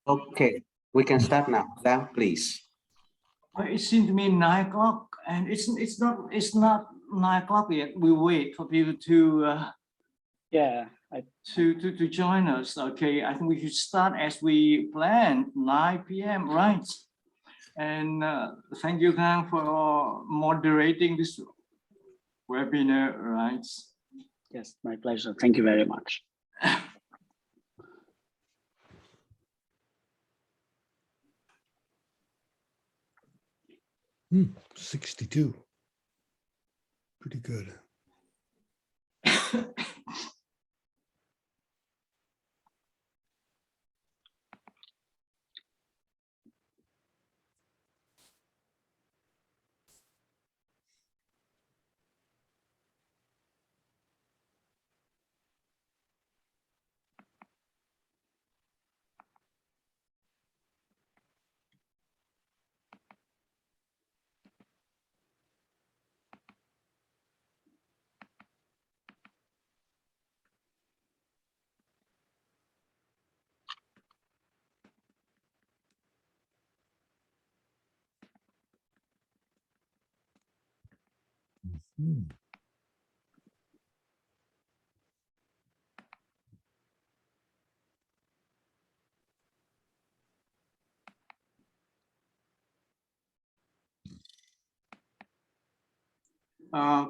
Okay, we can start now. Now, please. Well, it seems to me 9 o'clock, and it's not 9 o'clock yet. We wait for people to to join us. Okay, I think we should start as we planned, 9 p.m. right? And thank you, Kang, for moderating this webinar, right? Yes, my pleasure. Thank you very much. 62. Pretty good.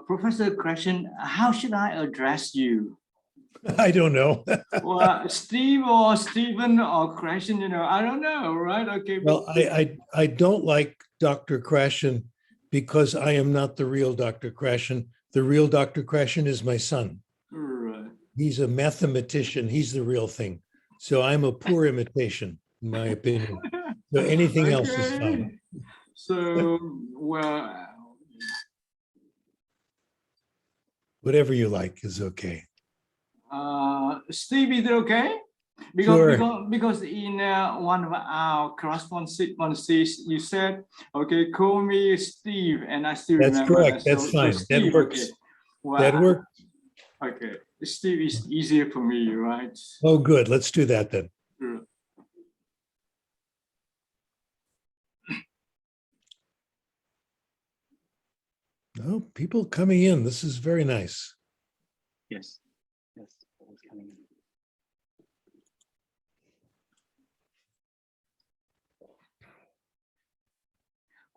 Professor Krashen, how should I address you? I don't know. Well, Steve or Stephen or Krashen, I don't know, right? Okay. Well, I don't like Dr. Krashen because I am not the real Dr. Krashen. The real Dr. Krashen is my son. Right. He's a mathematician. He's the real thing. So I'm a poor imitation, in my opinion. So anything else is fine. So, well, Whatever you like is okay. Steve, is it okay? Because in one of our correspondences, you said, okay, call me Steve, and I still That's remember. correct. So, That's fine. Steve, That works. Okay. Well, That works. Okay, Steve is easier for me, right? Oh, good. Let's do that then. Oh, people coming in. This is very nice. Yes, yes, always coming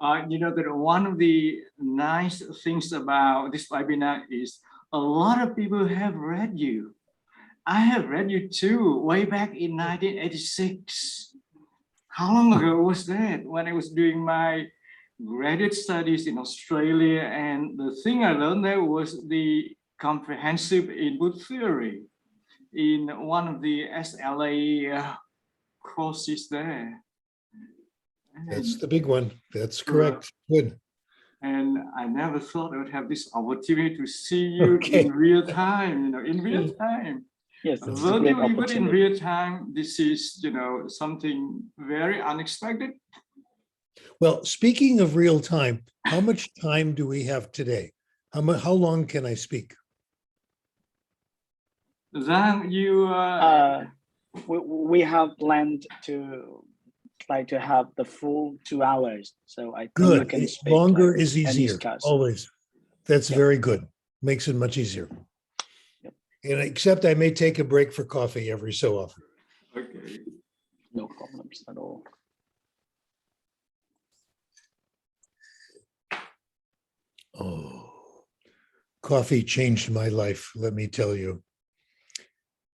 in. You know that one of the nice things about this webinar is a lot of people have read you. I have read you too, way back in 1986. How long ago was that? When I was doing my graduate studies in Australia, and the thing I learned there was the comprehensive input theory in one of the SLA courses there. That's the big one. That's correct. Good. And I never thought I would have this opportunity to see you in real time, in real time. Yes, Even in real time, this is, something very unexpected. Well, speaking of real time, how much time do we have today? How long can I speak? Then you... we have planned to try to have the full 2 hours. So I think good. you can speak Longer is easier, discuss. Always. That's very good. Makes it much easier. Yep. And except I may take a break for coffee every so often. Okay. No problems at all. Oh, coffee changed my life, let me tell you.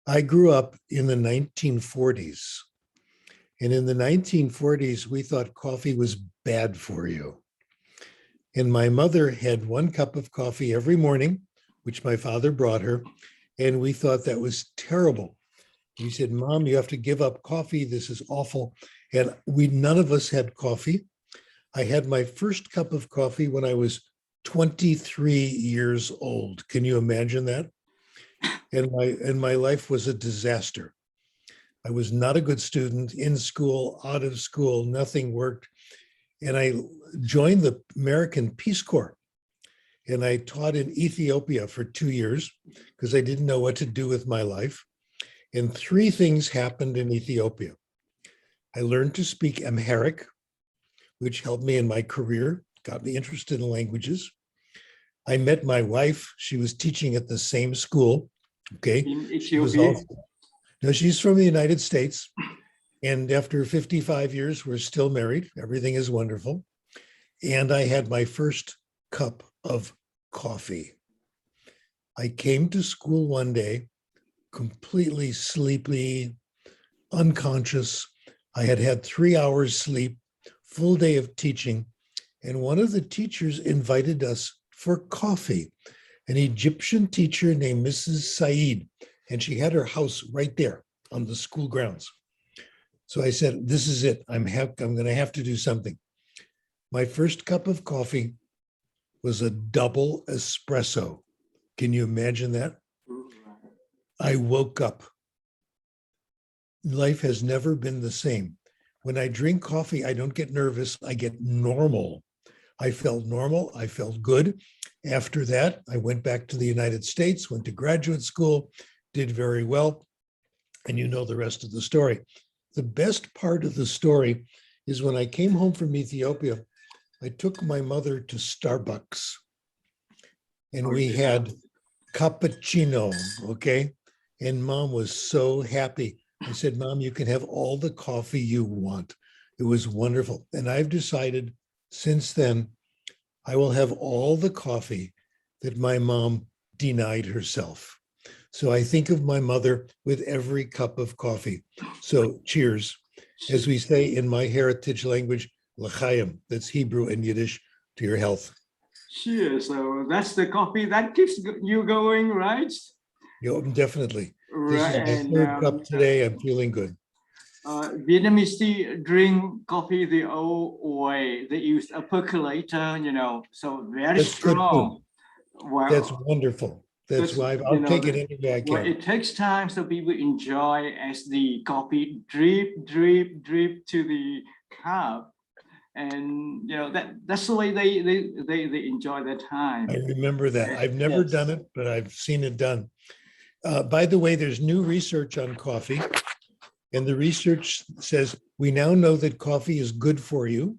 I grew up in the 1940s. And in the 1940s, we thought coffee was bad for you. And my mother had 1 cup of coffee every morning, which my father brought her. And we thought that was terrible. We said, Mom, you have to give up coffee. This is awful. And none of us had coffee. I had my first cup of coffee when I was 23 years old. Can you imagine that? And my life was a disaster. I was not a good student, in school, out of school, nothing worked. And I joined the American Peace Corps. And I taught in Ethiopia for 2 years because I didn't know what to do with my life. And 3 things happened in Ethiopia. I learned to speak Amharic, which helped me in my career, got me interested in languages. I met my wife. She was teaching at the same school. Okay. In She was Ethiopia. also, no, she's from the United States. And after 55 years, we're still married. Everything is wonderful. And I had my first cup of coffee. I came to school one day, completely sleepy, unconscious. I had had 3 hours sleep, full day of teaching. And one of the teachers invited us for coffee, an Egyptian teacher named Mrs. Said. And she had her house right there on the school grounds. So I said, this is it. I'm going to have to do something. My first cup of coffee was a double espresso. Can you imagine that? I woke up. Life has never been the same. When I drink coffee, I don't get nervous. I get normal. I felt normal. I felt good. After that, I went back to the United States, went to graduate school, did very well. And you know the rest of the story. The best part of the story is when I came home from Ethiopia, I took my mother to Starbucks and we had cappuccino, okay? And Mom was so happy. I said, Mom, you can have all the coffee you want. It was wonderful. And I've decided since then, I will have all the coffee that my mom denied herself. So I think of my mother with every cup of coffee. So cheers. As we say in my heritage language, l'chaim, that's Hebrew and Yiddish, to your health. Cheers. So that's the coffee that keeps you going, right? Definitely. This Right. is my third cup today. I'm feeling good. Vietnamese drink coffee the old way. They use a percolator, so very That's good strong. too. Well, That's wonderful. That's why I'll take it any way I well, can. it takes time so people enjoy as the coffee drip to the cup. And that's the way they enjoy their time. I remember that. I've never done it, but I've seen it done. By the way, there's new research on coffee. And the research says we now know that coffee is good for you.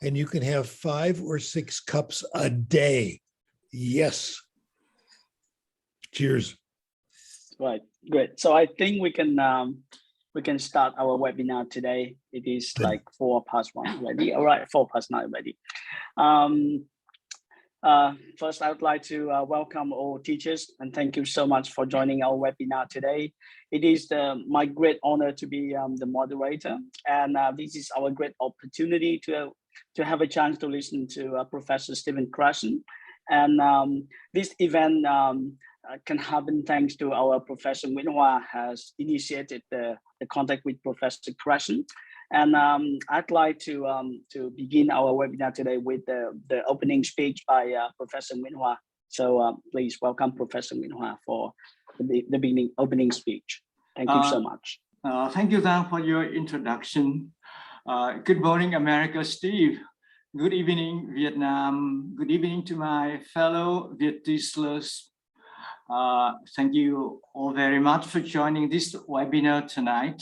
And you can have 5 or 6 cups a day. Yes. Cheers. Right, great. So I think we can start our webinar today. It is like 1:04 already. All right, 9:04 already. First, I would like to welcome all teachers and thank you so much for joining our webinar today. It is my great honor to be the moderator, and this is our great opportunity to have a chance to listen to Professor Stephen Krashen. And this event can happen thanks to our Professor Nguyễn Hoa has initiated the contact with Professor Krashen. And I'd like to begin our webinar today with the opening speech by Professor Nguyễn Hoa. So please welcome Professor Nguyễn Hoa for the beginning opening speech. Thank you so much. Thank you, Dan, for your introduction. Good morning, America, Steve. Good evening, Vietnam. Good evening to my fellow Vietnamese. Thank you all very much for joining this webinar tonight.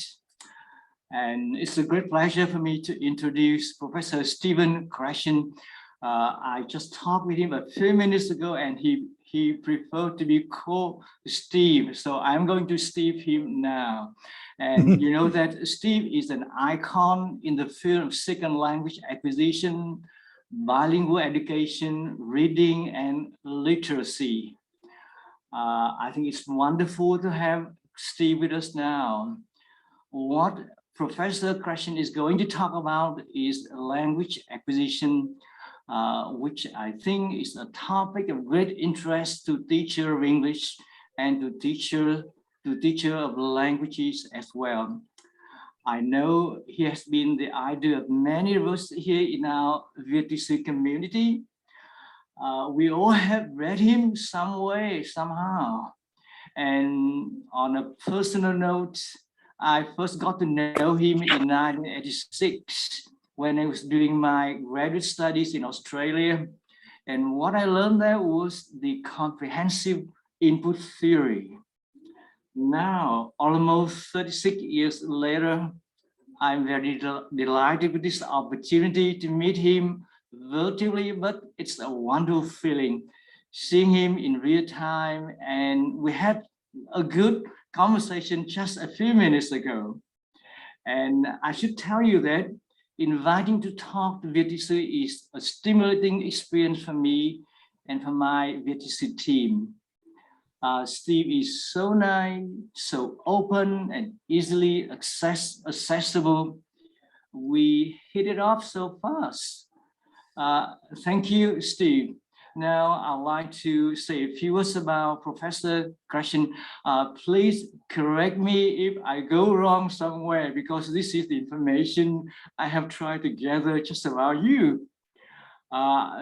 And it's a great pleasure for me to introduce Professor Stephen Krashen. I just talked with him a few minutes ago and he preferred to be called Steve. So I'm going to Steve him now. And you know that Steve is an icon in the field of second language acquisition, bilingual education, reading, and literacy. I think it's wonderful to have Steve with us now. What Professor Krashen is going to talk about is language acquisition, which I think is a topic of great interest to teacher of English and to teacher of languages as well. I know he has been the idol of many of us here in our VTC community. We all have read him some way, somehow. And on a personal note, I first got to know him in 1986 when I was doing my graduate studies in Australia. And what I learned there was the comprehensive input theory. Now, almost 36 years later, I'm very delighted with this opportunity to meet him virtually, but it's a wonderful feeling seeing him in real time. And we had a good conversation just a few minutes ago. And I should tell you that inviting to talk to VTC is a stimulating experience for me and for my VTC team. Steve is so nice, so open and easily accessible. We hit it off so fast. Thank you, Steve. Now, I'd like to say a few words about Professor Krashen. Please correct me if I go wrong somewhere, because this is the information I have tried to gather just about you.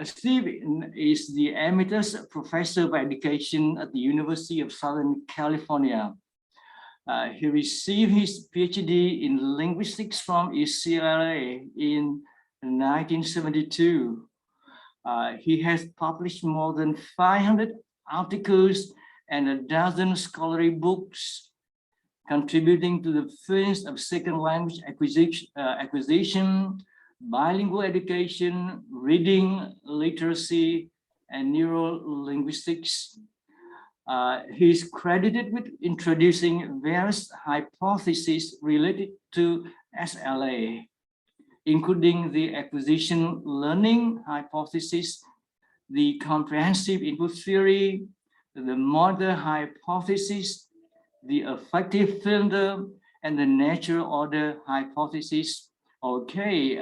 Steve is the Emeritus Professor of Education at the University of Southern California. He received his PhD in linguistics from UCLA in 1972. He has published more than 500 articles and a dozen scholarly books, contributing to the fields of second language acquisition, bilingual education, reading, literacy, and neuro-linguistics. He is credited with introducing various hypotheses related to SLA, including the acquisition learning hypothesis, the comprehensive input theory, the model hypothesis, the affective filter, and the natural order hypothesis. Okay,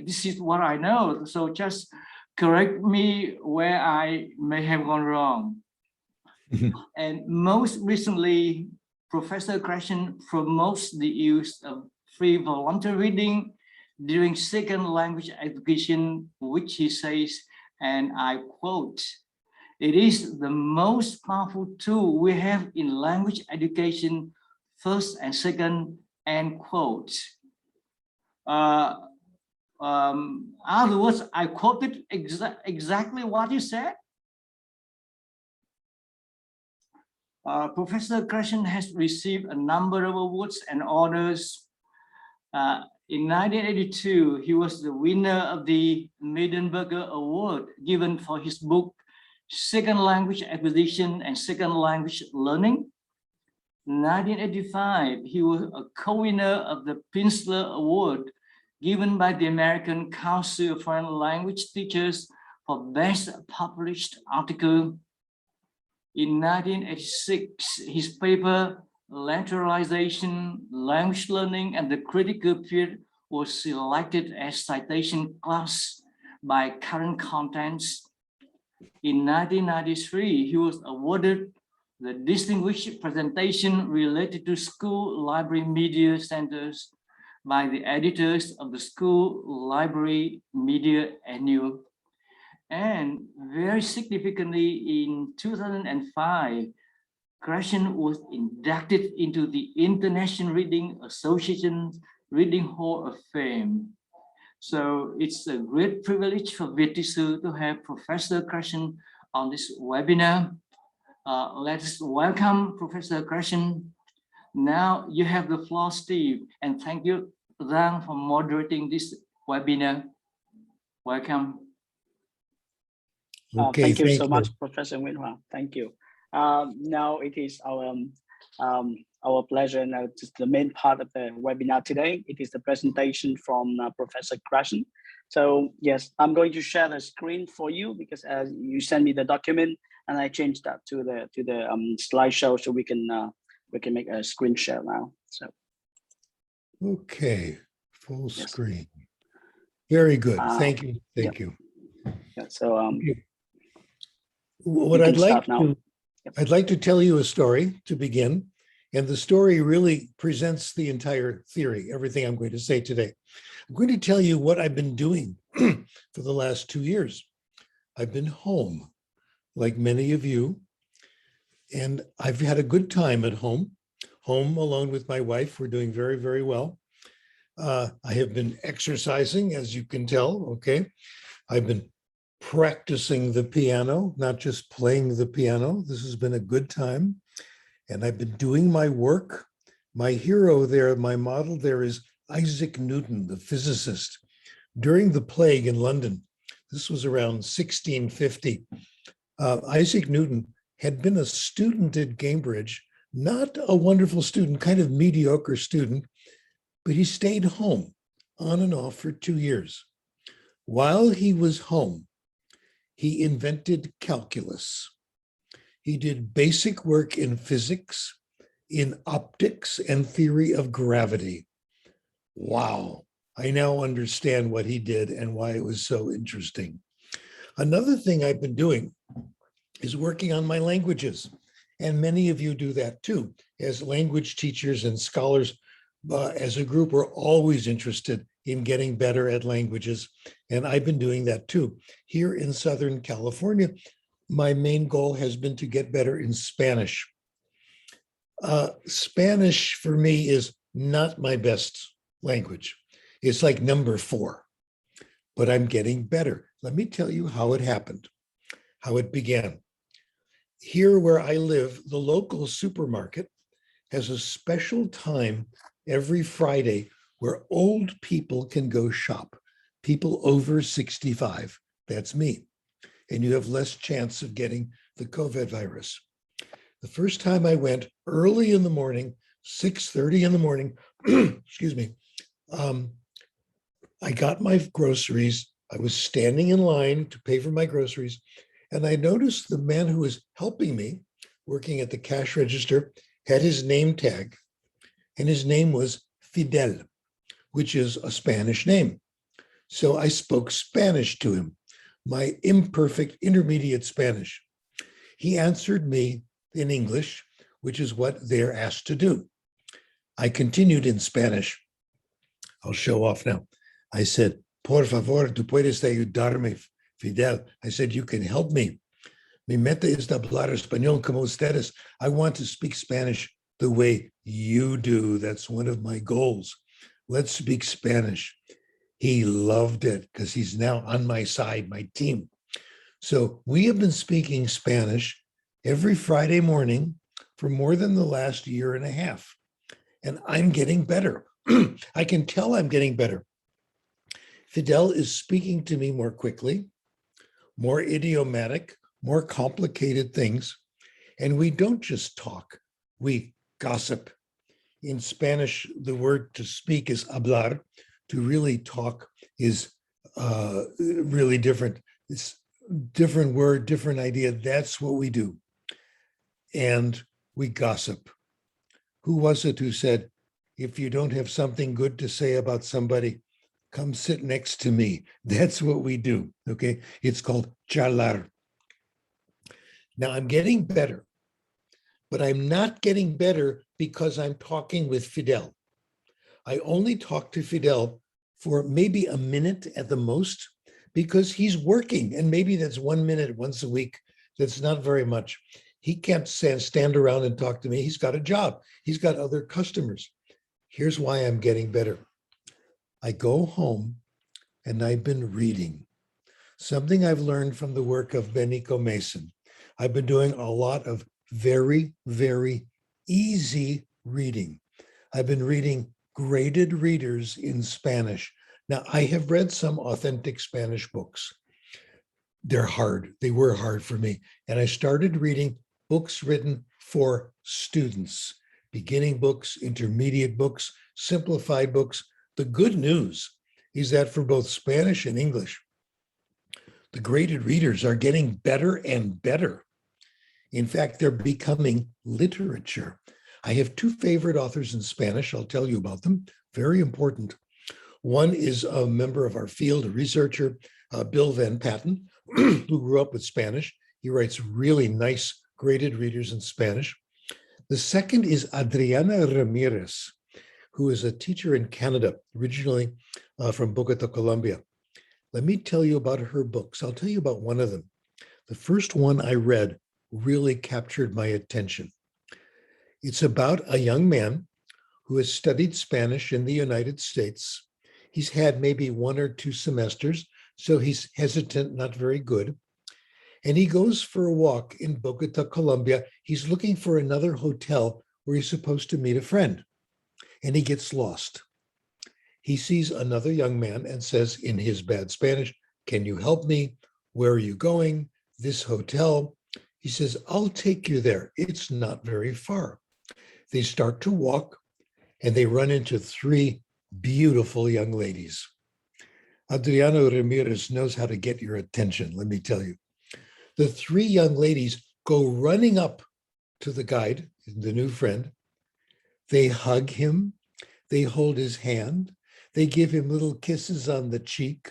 this is what I know, so just correct me where I may have gone wrong. And most recently, Professor Krashen promotes the use of free voluntary reading during second language education, which he says, and I quote, "It is the most powerful tool we have in language education, first and second," end quote. Other words, I quoted exactly what you said. Professor Krashen has received a number of awards and honors. In 1982, he was the winner of the Meidenberger Award given for his book, Second Language Acquisition and Second Language Learning. In 1985, he was a co-winner of the Prinzler Award given by the American Council of Foreign Language Teachers for Best Published Article. In 1986, his paper, Lateralization, Language Learning, and the Critical Period was selected as citation class by Current Contents. In 1993, he was awarded the Distinguished Presentation related to School Library Media Centers by the editors of the School Library Media Annual. And very significantly, in 2005, Krashen was inducted into the International Reading Association's Reading Hall of Fame. So it's a great privilege for VTC to have Professor Krashen on this webinar. Let's welcome Professor Krashen. Now you have the floor, Steve, and thank you, Zhang, for moderating this webinar. Welcome. Okay, thank you so much, Professor Nguyen. Thank you. Now it is our pleasure. Now, the main part of the webinar today, it is the presentation from Professor Krashen. So yes, I'm going to share the screen for you because you sent me the document and I changed that to the slideshow so we can make a screen share now. So okay, full screen. Very good. Thank you. Thank you. Yeah, so what I'd like to tell you a story to begin, and the story really presents the entire theory, everything I'm going to say today. I'm going to tell you what I've been doing for the last 2 years. I've been home, like many of you, and I've had a good time at home alone with my wife. We're doing very, very well. I have been exercising, as you can tell, okay? I've been practicing the piano, not just playing the piano. This has been a good time. And I've been doing my work. My hero there, my model there is Isaac Newton, the physicist. During the plague in London, this was around 1650, Isaac Newton had been a student at Cambridge, not a wonderful student, kind of mediocre student, but he stayed home on and off for 2 years. While he was home, he invented calculus. He did basic work in physics, in optics, and theory of gravity. Wow, I now understand what he did and why it was so interesting. Another thing I've been doing is working on my languages. And many of you do that too. As language teachers and scholars, as a group, we're always interested in getting better at languages. And I've been doing that too. Here in Southern California, my main goal has been to get better in Spanish. Spanish for me is not my best language. It's like number 4, but I'm getting better. Let me tell you how it happened, how it began. Here where I live, the local supermarket has a special time every Friday where old people can go shop, people over 65. That's me. And you have less chance of getting the COVID virus. The first time I went early in the morning, 6:30 in the morning, excuse me, I got my groceries. I was standing in line to pay for my groceries, and I noticed the man who was helping me, working at the cash register, had his name tag, and his name was Fidel, which is a Spanish name. So I spoke Spanish to him, my imperfect intermediate Spanish. He answered me in English, which is what they're asked to do. I continued in Spanish. I'll show off now. I said, por favor, tú puedes ayudarme, Fidel. I said, you can help me. Mi meta es de hablar español como ustedes. I want to speak Spanish the way you do. That's one of my goals. Let's speak Spanish. He loved it because he's now on my side, my team. So we have been speaking Spanish every Friday morning for more than the last year and a half. And I'm getting better. I can tell I'm getting better. Fidel is speaking to me more quickly, more idiomatic, more complicated things. And we don't just talk, we gossip. In Spanish, the word to speak is hablar. To really talk is really different. It's different word, different idea. That's what we do. And we gossip. Who was it who said, if you don't have something good to say about somebody, come sit next to me. That's what we do, okay? It's called charlar. Now I'm getting better, but I'm not getting better because I'm talking with Fidel. I only talk to Fidel for maybe a minute at the most because he's working, and maybe that's 1 minute once a week. That's not very much. He can't stand around and talk to me. He's got a job. He's got other customers. Here's why I'm getting better. I go home and I've been reading. Something I've learned from the work of Benico Mason. I've been doing a lot of very, very easy reading. I've been reading graded readers in Spanish. Now, I have read some authentic Spanish books. They're hard. They were hard for me. And I started reading books written for students, beginning books, intermediate books, simplified books. The good news is that for both Spanish and English, the graded readers are getting better and better. In fact, they're becoming literature. I have 2 favorite authors in Spanish. I'll tell you about them. Very important. One is a member of our field, a researcher, Bill Van Patten, who grew up with Spanish. He writes really nice graded readers in Spanish. The second is Adriana Ramirez, who is a teacher in Canada, originally from Bogota, Colombia. Let me tell you about her books. I'll tell you about one of them. The first one I read really captured my attention. It's about a young man who has studied Spanish in the United States. He's had maybe 1 or 2 semesters, so he's hesitant, not very good. And he goes for a walk in Bogota, Colombia. He's looking for another hotel where he's supposed to meet a friend. And he gets lost. He sees another young man and says in his bad Spanish, "Can you help me? Where are you going? This hotel." He says, "I'll take you there. It's not very far." They start to walk and they run into three beautiful young ladies. Adriano Ramirez knows how to get your attention, let me tell you. The three young ladies go running up to the guide, the new friend. They hug him. They hold his hand. They give him little kisses on the cheek.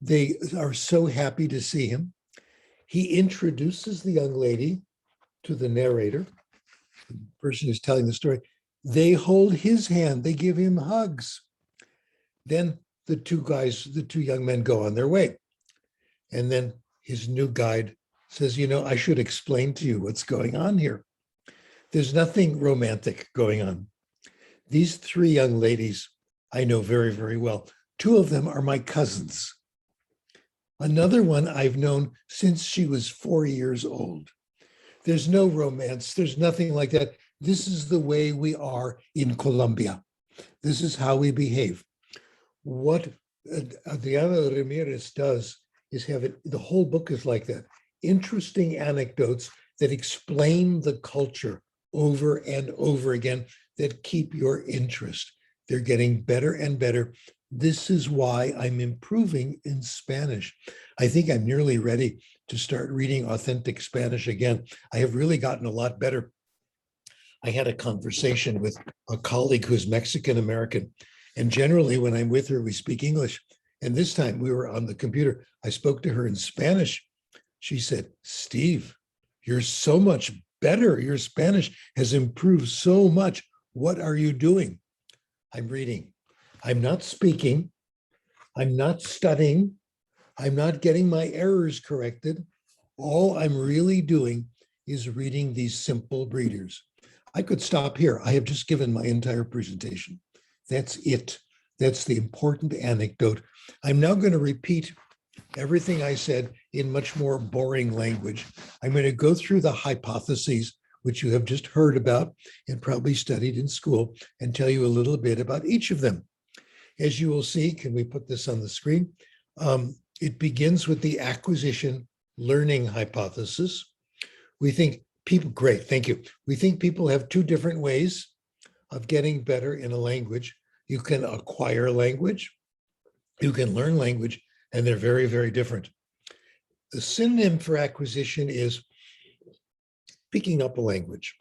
They are so happy to see him. He introduces the young lady to the narrator, the person who's telling the story. They hold his hand. They give him hugs. Then the two young men go on their way. And then his new guide says, I should explain to you what's going on here. There's nothing romantic going on. These three young ladies I know very, very well. Two of them are my cousins. Another one I've known since she was 4 years old. There's no romance. There's nothing like that. This is the way we are in Colombia. This is how we behave. What Adriano Ramirez does is have it, the whole book is like that. Interesting anecdotes that explain the culture over and over again that keep your interest. They're getting better and better. This is why I'm improving in Spanish. I think I'm nearly ready to start reading authentic Spanish again. I have really gotten a lot better. I had a conversation with a colleague who's Mexican-American, and generally when I'm with her, we speak English. And this time we were on the computer. I spoke to her in Spanish. She said, "Steve, you're so much better. Your Spanish has improved so much. What are you doing?" I'm reading. I'm not speaking. I'm not studying. I'm not getting my errors corrected. All I'm really doing is reading these simple readers. I could stop here. I have just given my entire presentation. That's it. That's the important anecdote. I'm now going to repeat everything I said in much more boring language. I'm going to go through the hypotheses, which you have just heard about and probably studied in school, and tell you a little bit about each of them. As you will see, can we put this on the screen? It begins with the acquisition learning hypothesis. We think people, great, thank you. We think people have two different ways of getting better in a language. You can acquire language, you can learn language, and they're very, very different. The synonym for acquisition is picking up a language.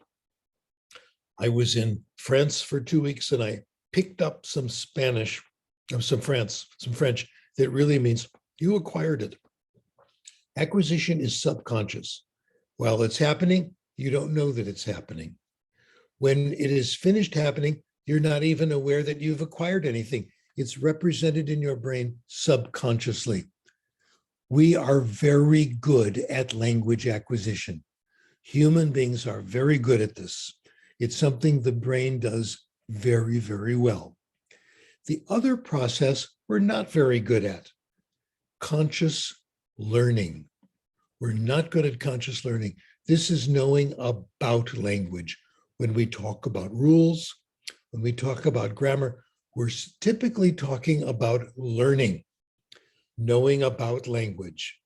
I was in France for 2 weeks and I picked up some Spanish, or some French, that really means you acquired it. Acquisition is subconscious. While it's happening, you don't know that it's happening. When it is finished happening, you're not even aware that you've acquired anything. It's represented in your brain subconsciously. We are very good at language acquisition. Human beings are very good at this. It's something the brain does very, very well. The other process we're not very good at, conscious learning. We're not good at conscious learning. This is knowing about language. When we talk about rules, when we talk about grammar, we're typically talking about learning, knowing about language.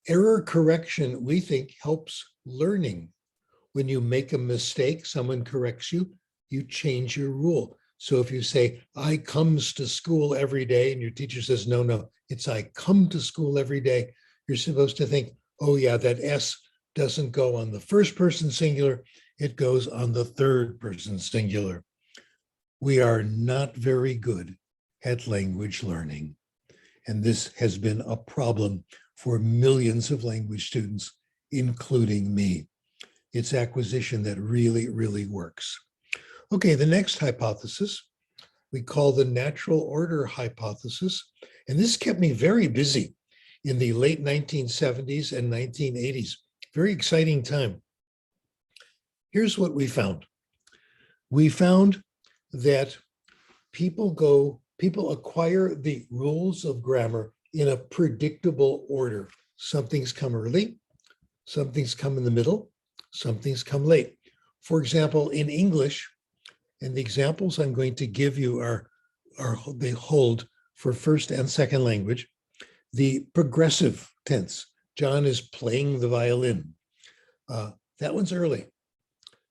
Error correction, we think, helps learning. When you make a mistake, someone corrects you, you change your rule. So if you say, "I comes to school every day," and your teacher says, no, it's "I come to school every day," you're supposed to think, "Oh yeah, that S doesn't go on the first person singular, it goes on the third person singular." We are not very good at language learning. And this has been a problem for millions of language students, including me. It's acquisition that really, really works. Okay, the next hypothesis we call the natural order hypothesis. And this kept me very busy in the late 1970s and 1980s. Very exciting time. Here's what we found. We found that people acquire the rules of grammar in a predictable order. Something's come early, something's come in the middle, something's come late. For example, in English, and the examples I'm going to give you are they hold for first and second language. The progressive tense, John is playing the violin. That one's early.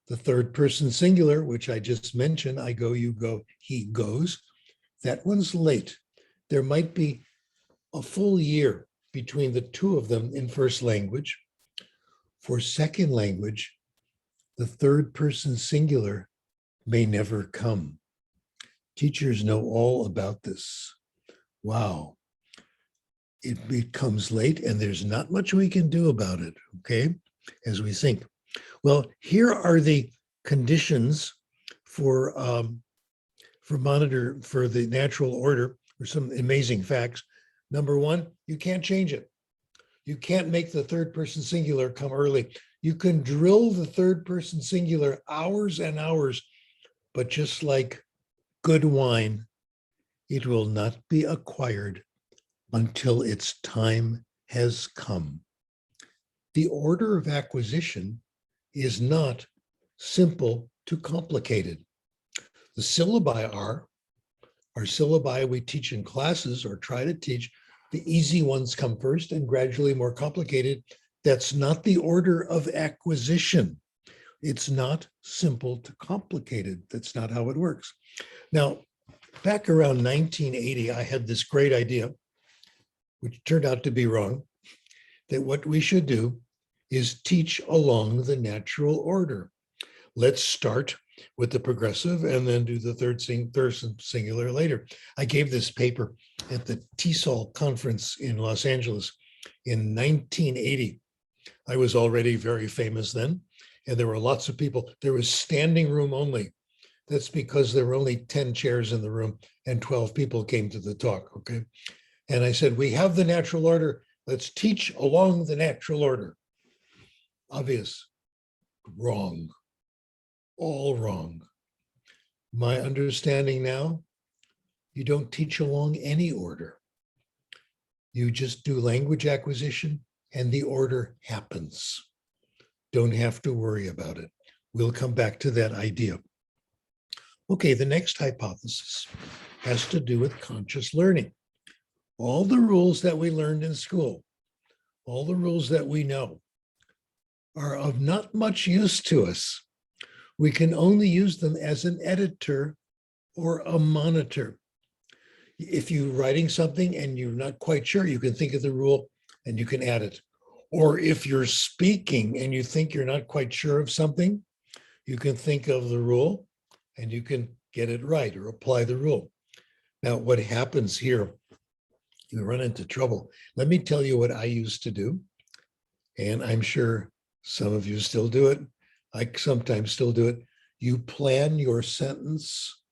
The third person singular, which I just mentioned, I go, you go, he goes. That one's late. There might be a full year between the two of them in first language. For second language, the third person singular may never come. Teachers know all about this. Wow. It becomes late and there's not much we can do about it, okay, as we think. Well, here are the conditions for monitor for the natural order, or some amazing facts. Number one, you can't change it. You can't make the third person singular come early. You can drill the third person singular hours and hours, but just like good wine, it will not be acquired until its time has come. The order of acquisition is not simple to complicated. The syllabi are syllabi we teach in classes or try to teach. The easy ones come first and gradually more complicated. That's not the order of acquisition. It's not simple to complicated. That's not how it works. Now, back around 1980, I had this great idea, which turned out to be wrong, that what we should do is teach along the natural order. Let's start with the progressive and then do the third singular later. I gave this paper at the TESOL conference in Los Angeles in 1980. I was already very famous then, and there were lots of people. There was standing room only. That's because there were only 10 chairs in the room and 12 people came to the talk, okay? And I said, we have the natural order. Let's teach along the natural order. Obvious, wrong, all wrong. My understanding now, you don't teach along any order. You just do language acquisition and the order happens. Don't have to worry about it. We'll come back to that idea. Okay, the next hypothesis has to do with conscious learning. All the rules that we learned in school, all the rules that we know, are of not much use to us. We can only use them as an editor or a monitor. If you're writing something and you're not quite sure, you can think of the rule and you can add it. Or if you're speaking and you think you're not quite sure of something, you can think of the rule and you can get it right or apply the rule. Now, what happens here, you run into trouble. Let me tell you what I used to do, and I'm sure some of you still do it. I sometimes still do it. You plan your sentence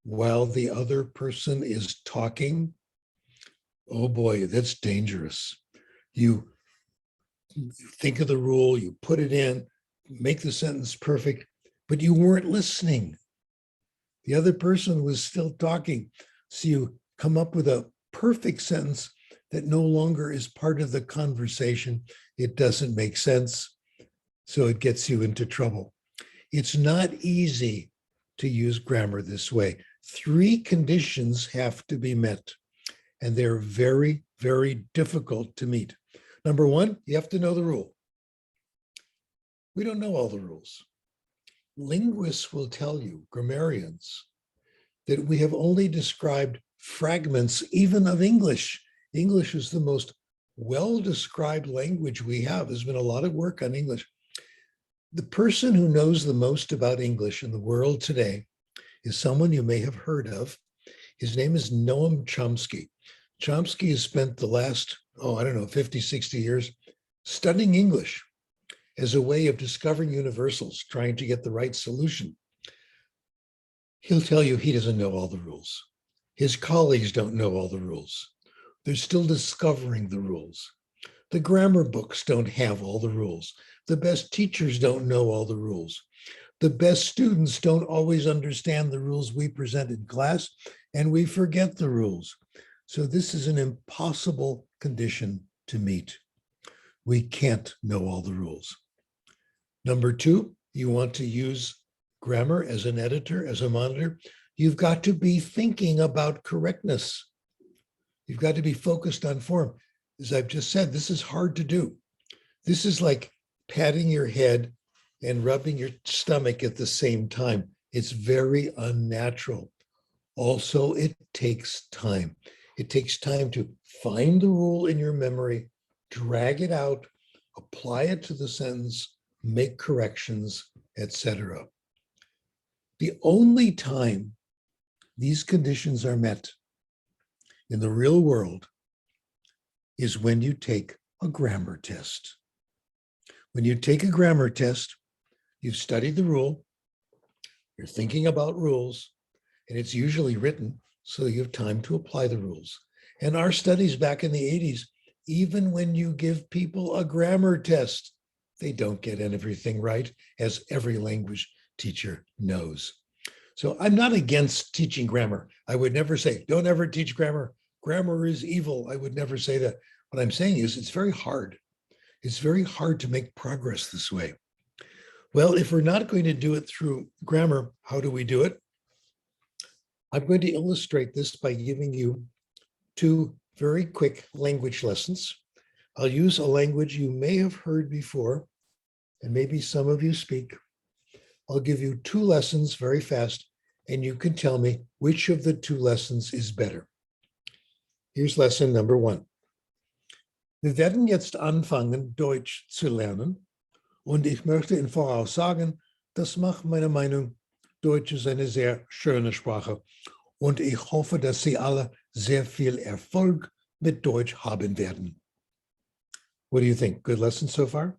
while the other person is talking. Oh boy, that's dangerous. You think of the rule, you put it in, make the sentence perfect, but you weren't listening. The other person was still talking. So you come up with a perfect sentence that no longer is part of the conversation. It doesn't make sense. So it gets you into trouble. It's not easy to use grammar this way. 3 conditions have to be met, and they're very, very difficult to meet. Number 1, you have to know the rule. We don't know all the rules. Linguists will tell you, grammarians, that we have only described fragments even of English. English is the most well-described language we have. There's been a lot of work on English. The person who knows the most about English in the world today is someone you may have heard of. His name is Noam Chomsky. Chomsky has spent the last, 50, 60 years studying English as a way of discovering universals, trying to get the right solution. He'll tell you he doesn't know all the rules. His colleagues don't know all the rules. They're still discovering the rules. The grammar books don't have all the rules. The best teachers don't know all the rules. The best students don't always understand the rules we present in class, and we forget the rules. So this is an impossible condition to meet. We can't know all the rules. Number 2, you want to use grammar as an editor, as a monitor. You've got to be thinking about correctness. You've got to be focused on form. As I've just said, this is hard to do. This is like patting your head and rubbing your stomach at the same time. It's very unnatural. Also, it takes time. It takes time to find the rule in your memory, drag it out, apply it to the sentence, make corrections, etc. The only time these conditions are met in the real world is when you take a grammar test. When you take a grammar test, you've studied the rule, you're thinking about rules, and it's usually written, so you have time to apply the rules. And our studies back in the 80s, even when you give people a grammar test, they don't get everything right, as every language teacher knows. So I'm not against teaching grammar. I would never say, don't ever teach grammar. Grammar is evil. I would never say that. What I'm saying is it's very hard. It's very hard to make progress this way. Well, if we're not going to do it through grammar, how do we do it? I'm going to illustrate this by giving you two very quick language lessons. I'll use a language you may have heard before, and maybe some of you speak. I'll give you two lessons very fast, and you can tell me which of the two lessons is better. Here's lesson number 1. Wir werden jetzt anfangen, Deutsch zu lernen. Und ich möchte im Voraus sagen, das macht meine Meinung, Deutsch ist eine sehr schöne Sprache. Und ich hoffe, dass Sie alle sehr viel Erfolg mit Deutsch haben werden. What do you think? Good lesson so far?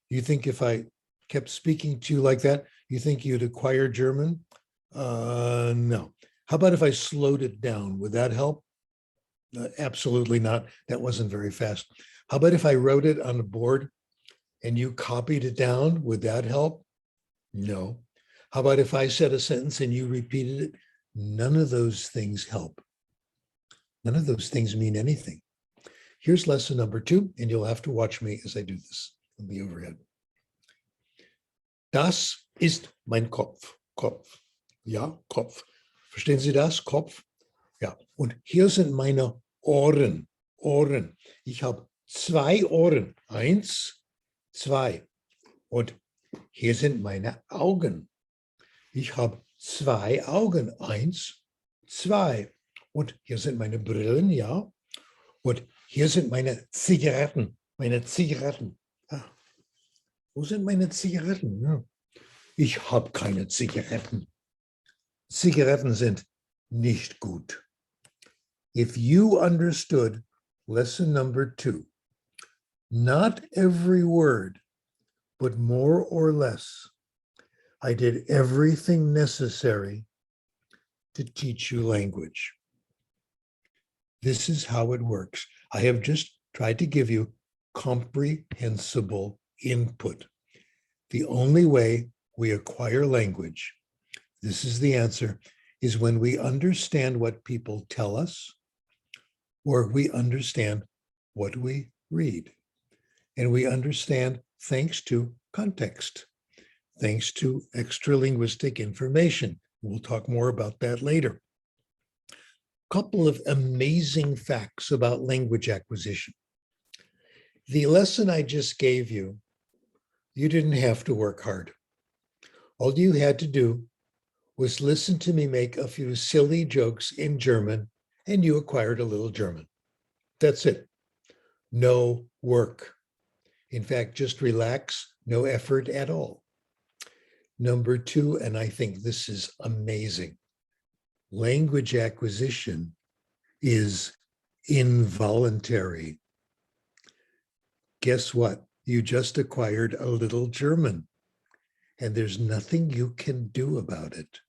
You think if I kept speaking to you like that, you think you'd acquire German? No. How about if I slowed it down? Would that help? Absolutely not. That wasn't very fast. How about if I wrote it on a board and you copied it down? Would that help? No. How about if I said a sentence and you repeated it? None of those things help. None of those things mean anything. Here's lesson number 2, and you'll have to watch me as I do this on the overhead. Das ist mein Kopf. Kopf. Ja, Kopf. Verstehen Sie das? Kopf. Ja. Und hier sind meine Ohren. Ohren. Ich habe 2 Ohren. 1, 2. Und hier sind meine Augen. Ich habe 2 Augen. 1, 2. Und hier sind meine Brillen, ja. Und hier sind meine Zigaretten. Meine Zigaretten. Ah. Wo sind meine Zigaretten? Ja. Ich habe keine Zigaretten. Zigaretten sind nicht gut. If you understood lesson number 2, not every word, but more or less, I did everything necessary to teach you language. This is how it works. I have just tried to give you comprehensible input. The only way we acquire language, this is the answer, is when we understand what people tell us, or we understand what we read. And we understand thanks to context, thanks to extra-linguistic information. We'll talk more about that later. Couple of amazing facts about language acquisition. The lesson I just gave you, you didn't have to work hard. All you had to do was listen to me make a few silly jokes in German, and you acquired a little German. That's it. No work. In fact, just relax, no effort at all. Number 2, and I think this is amazing, language acquisition is involuntary. Guess what? You just acquired a little German, and there's nothing you can do about it.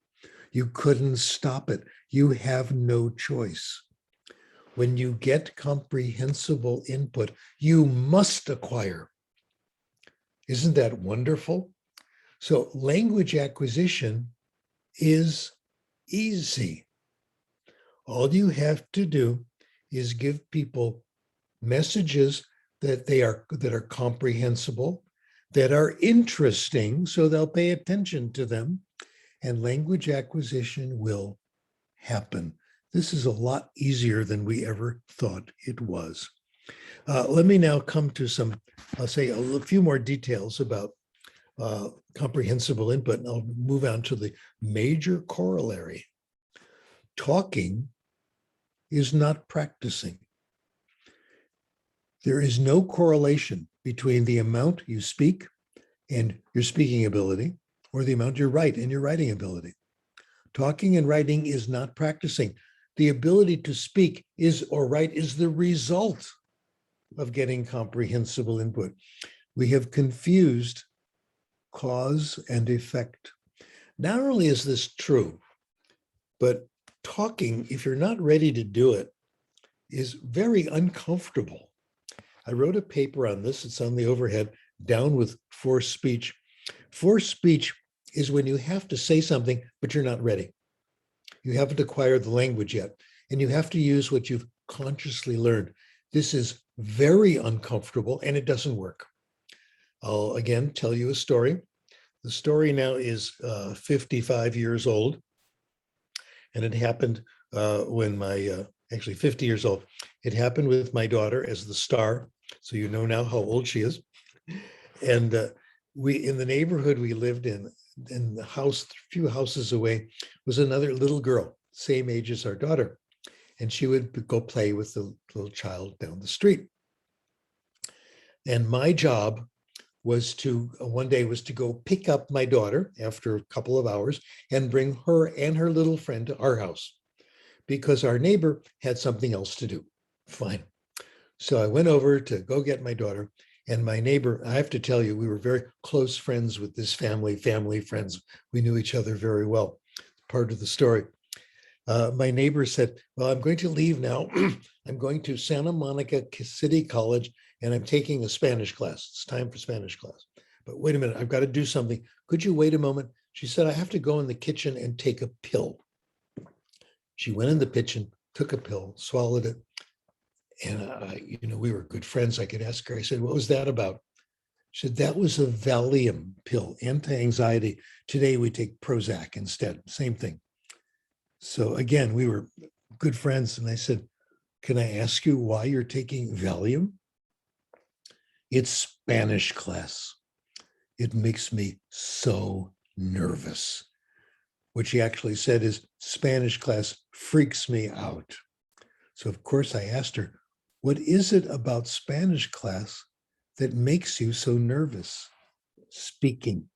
You couldn't stop it. You have no choice. When you get comprehensible input, you must acquire. Isn't that wonderful? So language acquisition is easy. All you have to do is give people messages that are comprehensible, that are interesting, so they'll pay attention to them, and language acquisition will happen. This is a lot easier than we ever thought it was. Let me now come to some, I'll say a few more details about comprehensible input, and I'll move on to the major corollary. Talking is not practicing. There is no correlation between the amount you speak and your speaking ability, or the amount you write and your writing ability. Talking and writing is not practicing. The ability to speak is or write is the result of getting comprehensible input. We have confused cause and effect. Not only is this true, but talking, if you're not ready to do it, is very uncomfortable. I wrote a paper on this. It's on the overhead, Down with Forced Speech. Forced speech is when you have to say something, but you're not ready. You haven't acquired the language yet, and you have to use what you've consciously learned. This is very uncomfortable, and it doesn't work. I'll again tell you a story. The story now is 55 years old, and it happened when actually 50 years old. It happened with my daughter as the star, so you know now how old she is. And we, in the neighborhood we lived in the house, a few houses away, was another little girl, same age as our daughter. And she would go play with the little child down the street. And my job was to, one day was to go pick up my daughter after a couple of hours and bring her and her little friend to our house because our neighbor had something else to do. Fine. So I went over to go get my daughter, and my neighbor, I have to tell you, we were very close friends with this family friends. We knew each other very well. Part of the story. My neighbor said, well, I'm going to leave now. I'm going to Santa Monica City College, and I'm taking a Spanish class. It's time for Spanish class. But wait a minute, I've got to do something. Could you wait a moment? She said, I have to go in the kitchen and take a pill. She went in the kitchen, took a pill, swallowed it. And, we were good friends. I could ask her, I said, what was that about? She said, that was a Valium pill, anti-anxiety. Today we take Prozac instead, same thing. So again, we were good friends. And I said, can I ask you why you're taking Valium? It's Spanish class. It makes me so nervous. What she actually said is Spanish class freaks me out. So of course I asked her, what is it about Spanish class that makes you so nervous? Speaking,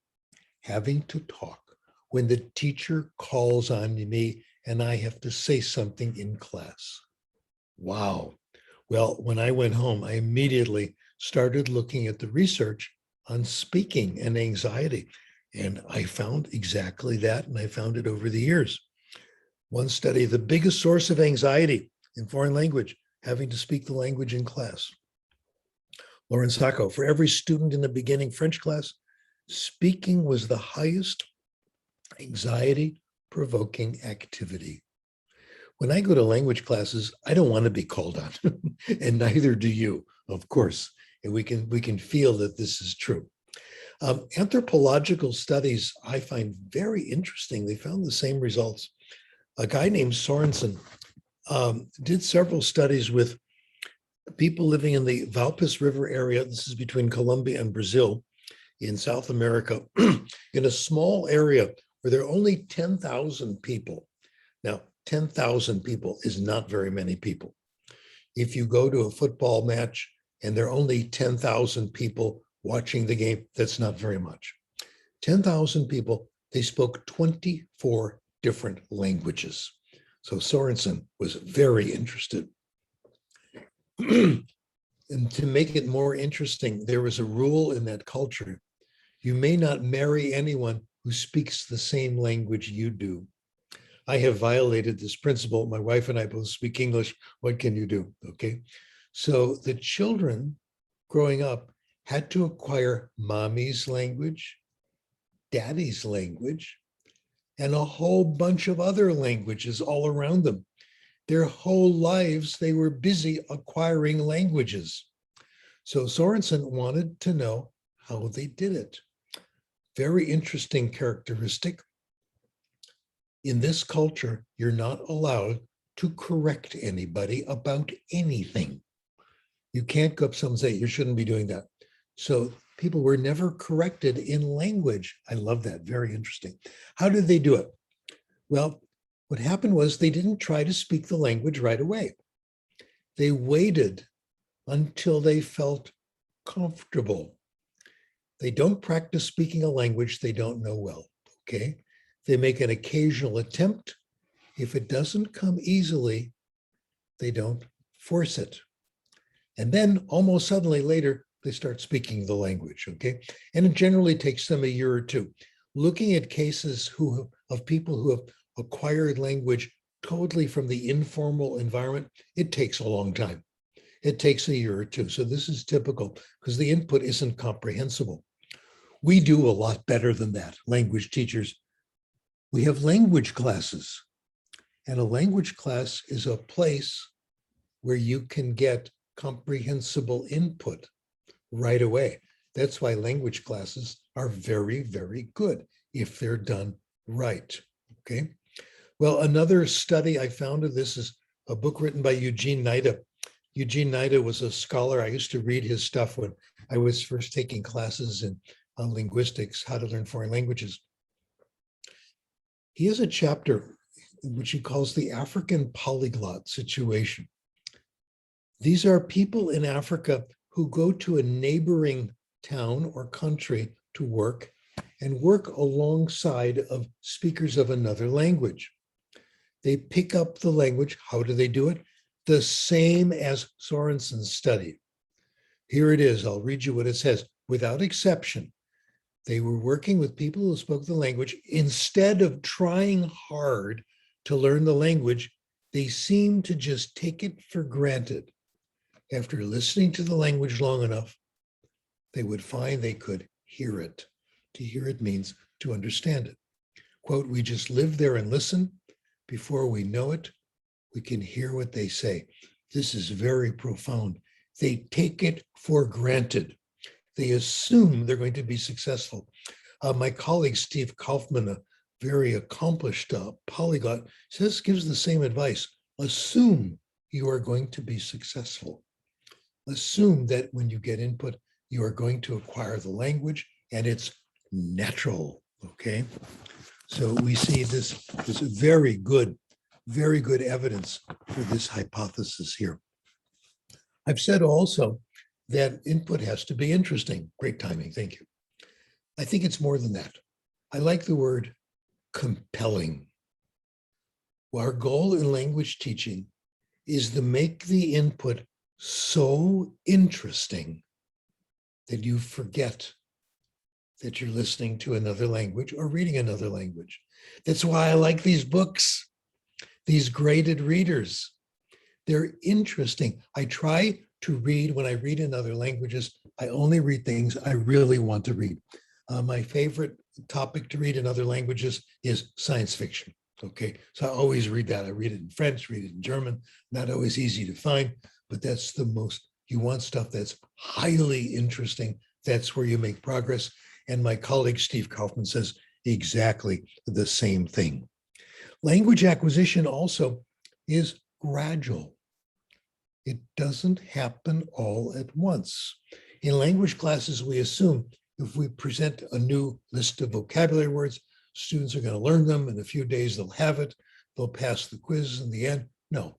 having to talk. When the teacher calls on me and I have to say something in class. Wow. Well, when I went home, I immediately started looking at the research on speaking and anxiety. And I found exactly that, and I found it over the years. One study, the biggest source of anxiety in foreign language, having to speak the language in class. Lauren Sacco, for every student in the beginning French class, speaking was the highest anxiety-provoking activity. When I go to language classes, I don't want to be called on, and neither do you, of course. And we can feel that this is true. Anthropological studies I find very interesting. They found the same results. A guy named Sorensen did several studies with people living in the Valpis River area. This is between Colombia and Brazil in South America, in a small area where there are only 10,000 people. Now, 10,000 people is not very many people. If you go to a football match and there are only 10,000 people watching the game, that's not very much. 10,000 people, they spoke 24 different languages. So Sorensen was very interested. And to make it more interesting, there was a rule in that culture. You may not marry anyone who speaks the same language you do. I have violated this principle. My wife and I both speak English. What can you do? Okay. So the children growing up had to acquire mommy's language, daddy's language, and a whole bunch of other languages all around them. Their whole lives, they were busy acquiring languages. So Sorensen wanted to know how they did it. Very interesting characteristic. In this culture, you're not allowed to correct anybody about anything. You can't go up to someone and say, you shouldn't be doing that. So people were never corrected in language. I love that. Very interesting. How did they do it? Well, what happened was they didn't try to speak the language right away. They waited until they felt comfortable. They don't practice speaking a language they don't know well, okay? They make an occasional attempt. If it doesn't come easily, they don't force it. And then almost suddenly later, they start speaking the language, okay? And it generally takes them a year or two. Looking at cases of people who have acquired language totally from the informal environment, it takes a long time. It takes a year or two. So this is typical because the input isn't comprehensible. We do a lot better than that, language teachers. We have language classes. And a language class is a place where you can get comprehensible input right away. That's why language classes are very, very good if they're done right, okay? Well, another study I found of this is a book written by Eugene Nida. Eugene Nida was a scholar. I used to read his stuff when I was first taking classes in linguistics, how to learn foreign languages. He has a chapter which he calls the African polyglot situation. These are people in Africa who go to a neighboring town or country to work and work alongside of speakers of another language. They pick up the language. How do they do it? The same as Sorensen studied. Here it is. I'll read you what it says. Without exception, they were working with people who spoke the language. Instead of trying hard to learn the language, they seemed to just take it for granted. After listening to the language long enough, they would find they could hear it. To hear it means to understand it. Quote, we just live there and listen. Before we know it, we can hear what they say. This is very profound. They take it for granted. They assume they're going to be successful. My colleague, Steve Kaufman, a very accomplished polyglot, gives the same advice. Assume you are going to be successful. Assume that when you get input, you are going to acquire the language and it's natural, okay? So we see this very good evidence for this hypothesis here. I've said also that input has to be interesting. Great timing, thank you. I think it's more than that. I like the word compelling. Our goal in language teaching is to make the input so interesting that you forget that you're listening to another language or reading another language. That's why I like these books, these graded readers. They're interesting. I try to read, when I read in other languages, I only read things I really want to read. My favorite topic to read in other languages is science fiction. Okay, so I always read that. I read it in French, read it in German, not always easy to find, but that's the most, you want stuff that's highly interesting. That's where you make progress. And my colleague, Steve Kaufman, says exactly the same thing. Language acquisition also is gradual. It doesn't happen all at once. In language classes, we assume if we present a new list of vocabulary words, students are going to learn them. In a few days, they'll have it. They'll pass the quiz in the end. No,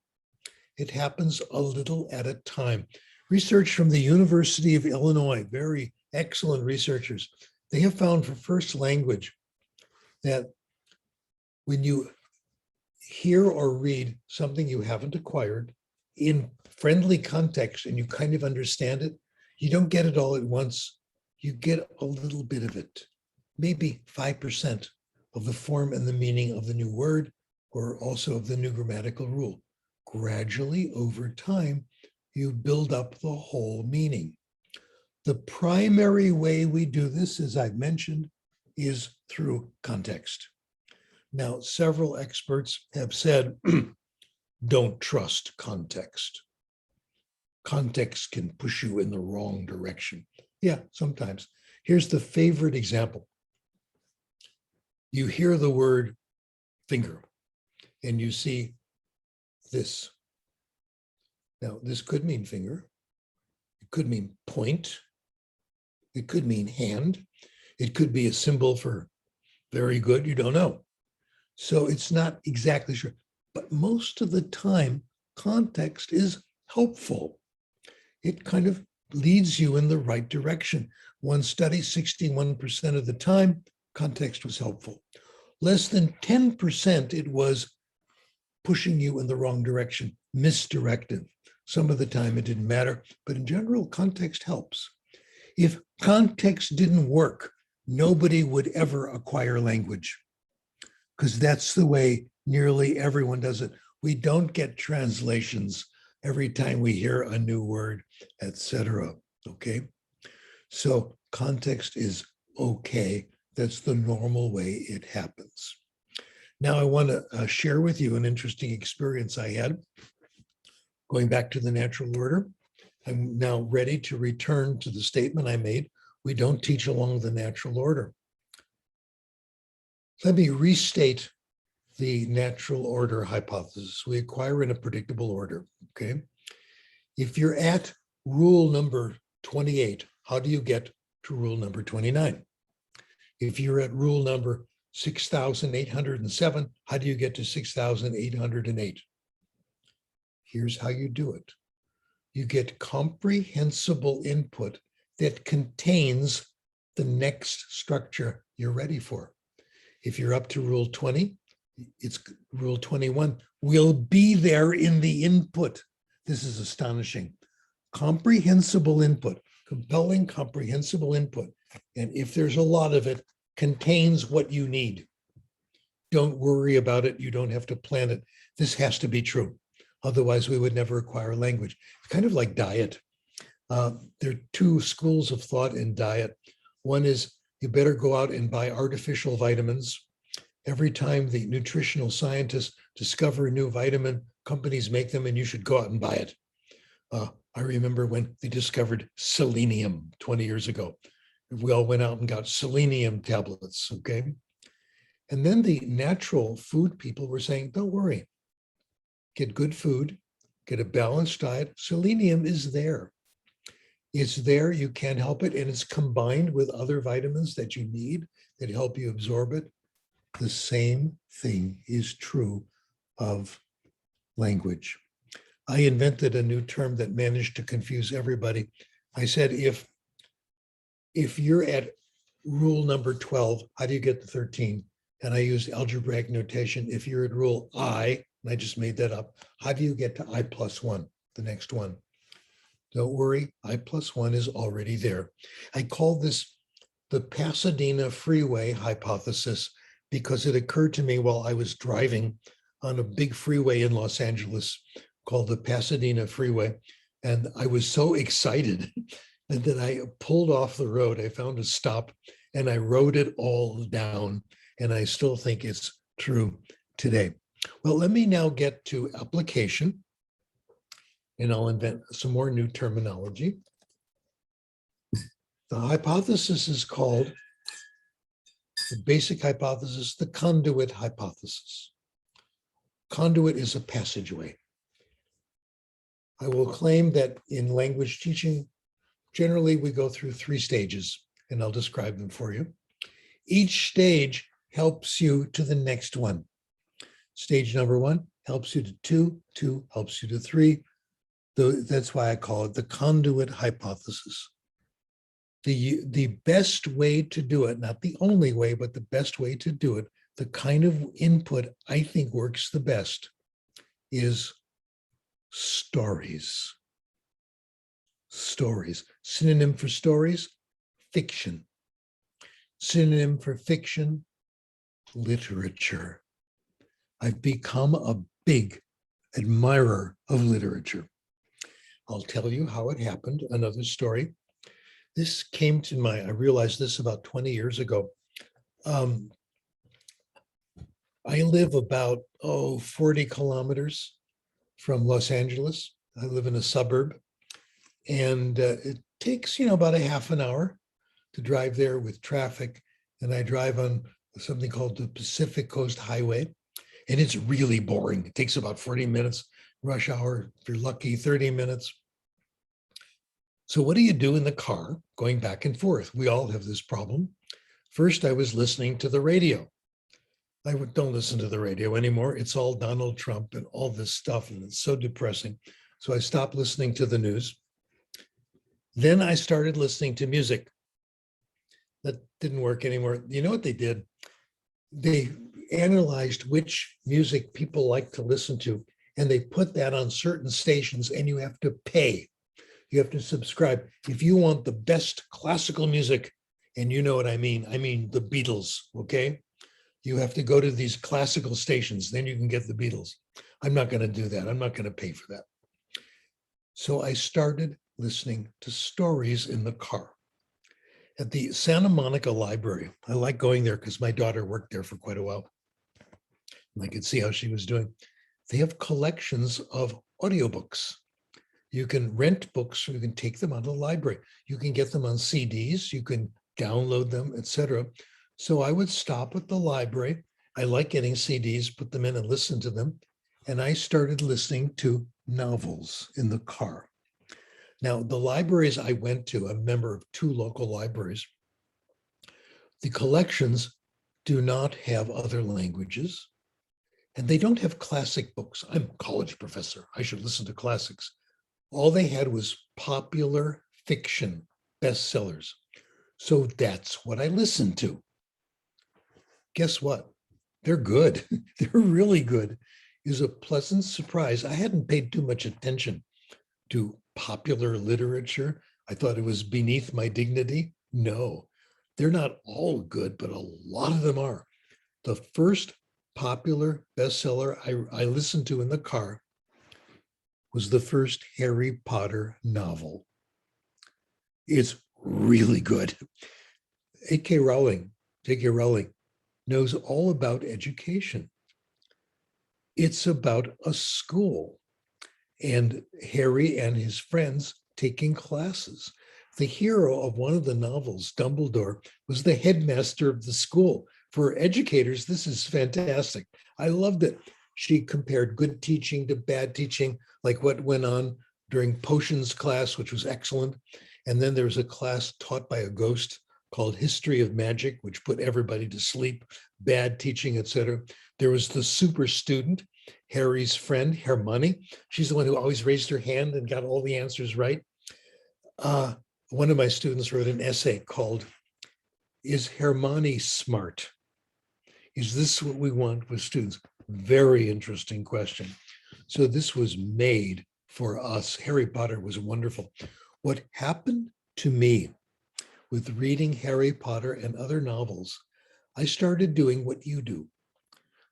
it happens a little at a time. Research from the University of Illinois, very excellent researchers, they have found for first language that when you hear or read something you haven't acquired in friendly context and you kind of understand it, you don't get it all at once. You get a little bit of it, maybe 5% of the form and the meaning of the new word, or also of the new grammatical rule. Gradually, over time, you build up the whole meaning. The primary way we do this, as I've mentioned, is through context. Now, several experts have said, don't trust context. Context can push you in the wrong direction. Yeah, sometimes. Here's the favorite example. You hear the word finger, and you see this. Now, this could mean finger. It could mean point. It could mean hand. It could be a symbol for very good. You don't know. So it's not exactly sure. But most of the time, context is helpful. It kind of leads you in the right direction. One study, 61% of the time, context was helpful. Less than 10%, it was pushing you in the wrong direction, misdirective. Some of the time it didn't matter, but in general, context helps. If context didn't work, nobody would ever acquire language, because that's the way nearly everyone does it. We don't get translations every time we hear a new word, etc. Okay, so context is okay. That's the normal way it happens. Now I want to share with you an interesting experience I had going back to the natural order. I'm now ready to return to the statement I made. We don't teach along the natural order. Let me restate the natural order hypothesis. We acquire in a predictable order, okay? If you're at rule number 28, how do you get to rule number 29? If you're at rule number 6,807, how do you get to 6,808? Here's how you do it. You get comprehensible input that contains the next structure you're ready for. If you're up to rule 20, it's rule 21 will be there in the input. This is astonishing. Comprehensible input, compelling comprehensible input. And if there's a lot of it, contains what you need. Don't worry about it. You don't have to plan it. This has to be true. Otherwise, we would never acquire language. It's kind of like diet. There are two schools of thought in diet. One is you better go out and buy artificial vitamins. Every time the nutritional scientists discover a new vitamin, companies make them and you should go out and buy it. I remember when they discovered selenium 20 years ago. We all went out and got selenium tablets, okay? And then the natural food people were saying, don't worry, get good food, get a balanced diet. Selenium is there. It's there, you can't help it, and it's combined with other vitamins that you need that help you absorb it. The same thing is true of language. I invented a new term that managed to confuse everybody. I said, if you're at rule number 12, how do you get to 13? And I used algebraic notation. If you're at rule I, and I just made that up, how do you get to I plus 1, the next one? Don't worry, I plus 1 is already there. I call this the Pasadena freeway hypothesis because it occurred to me while I was driving on a big freeway in Los Angeles called the Pasadena freeway. And I was so excited. And then I pulled off the road. I found a stop and I wrote it all down. And I still think it's true today. Well, let me now get to application. And I'll invent some more new terminology. The hypothesis is called, the basic hypothesis, the conduit hypothesis. Conduit is a passageway. I will claim that in language teaching, generally we go through 3 stages, and I'll describe them for you. Each stage helps you to the next one. Stage number 1 helps you to 2, 2 helps you to 3. That's why I call it the conduit hypothesis. The best way to do it, not the only way, but the best way to do it, the kind of input I think works the best is stories. Stories. Synonym for stories, fiction. Synonym for fiction, literature. I've become a big admirer of literature. I'll tell you how it happened, another story. This came to I realized this about 20 years ago. I live about, 40 kilometers from Los Angeles. I live in a suburb. And it takes, about a half an hour to drive there with traffic. And I drive on something called the Pacific Coast Highway. and it's really boring. It takes about 40 minutes, rush hour, if you're lucky, 30 minutes. So what do you do in the car going back and forth? We all have this problem. First, I was listening to the radio. I don't listen to the radio anymore. It's all Donald Trump and all this stuff, and it's so depressing. So I stopped listening to the news. Then I started listening to music. That didn't work anymore. You know what they did? They analyzed which music people like to listen to, and they put that on certain stations, and you have to pay. You have to subscribe. If you want the best classical music, and you know what I mean the Beatles, okay? You have to go to these classical stations, then you can get the Beatles. I'm not going to do that. I'm not going to pay for that. So I started listening to stories in the car. At the Santa Monica Library, I like going there because my daughter worked there for quite a while. And I could see how she was doing. They have collections of audiobooks. You can rent books, or you can take them out of the library. You can get them on CDs, you can download them, etc. So I would stop at the library. I like getting CDs, put them in and listen to them. And I started listening to novels in the car. Now, the libraries I went to, I'm a member of 2 local libraries. The collections do not have other languages, and they don't have classic books. I'm a college professor. I should listen to classics. All they had was popular fiction bestsellers. So that's what I listened to. Guess what? They're good. They're really good. It was a pleasant surprise. I hadn't paid too much attention to popular literature. I thought it was beneath my dignity. No, they're not all good, but a lot of them are. The first popular bestseller I listened to in the car was the first Harry Potter novel. It's really good. J.K. Rowling knows all about education. It's about a school and Harry and his friends taking classes. The hero of one of the novels, Dumbledore, was the headmaster of the school. For educators, this is fantastic. I loved it. She compared good teaching to bad teaching, like what went on during potions class, which was excellent. And then there was a class taught by a ghost called History of Magic, which put everybody to sleep, bad teaching, etc. There was the super student, Harry's friend, Hermione. She's the one who always raised her hand and got all the answers right. One of my students wrote an essay called, "Is Hermione smart? Is this what we want with students?" Very interesting question. So this was made for us. Harry Potter was wonderful. What happened to me with reading Harry Potter and other novels, I started doing what you do.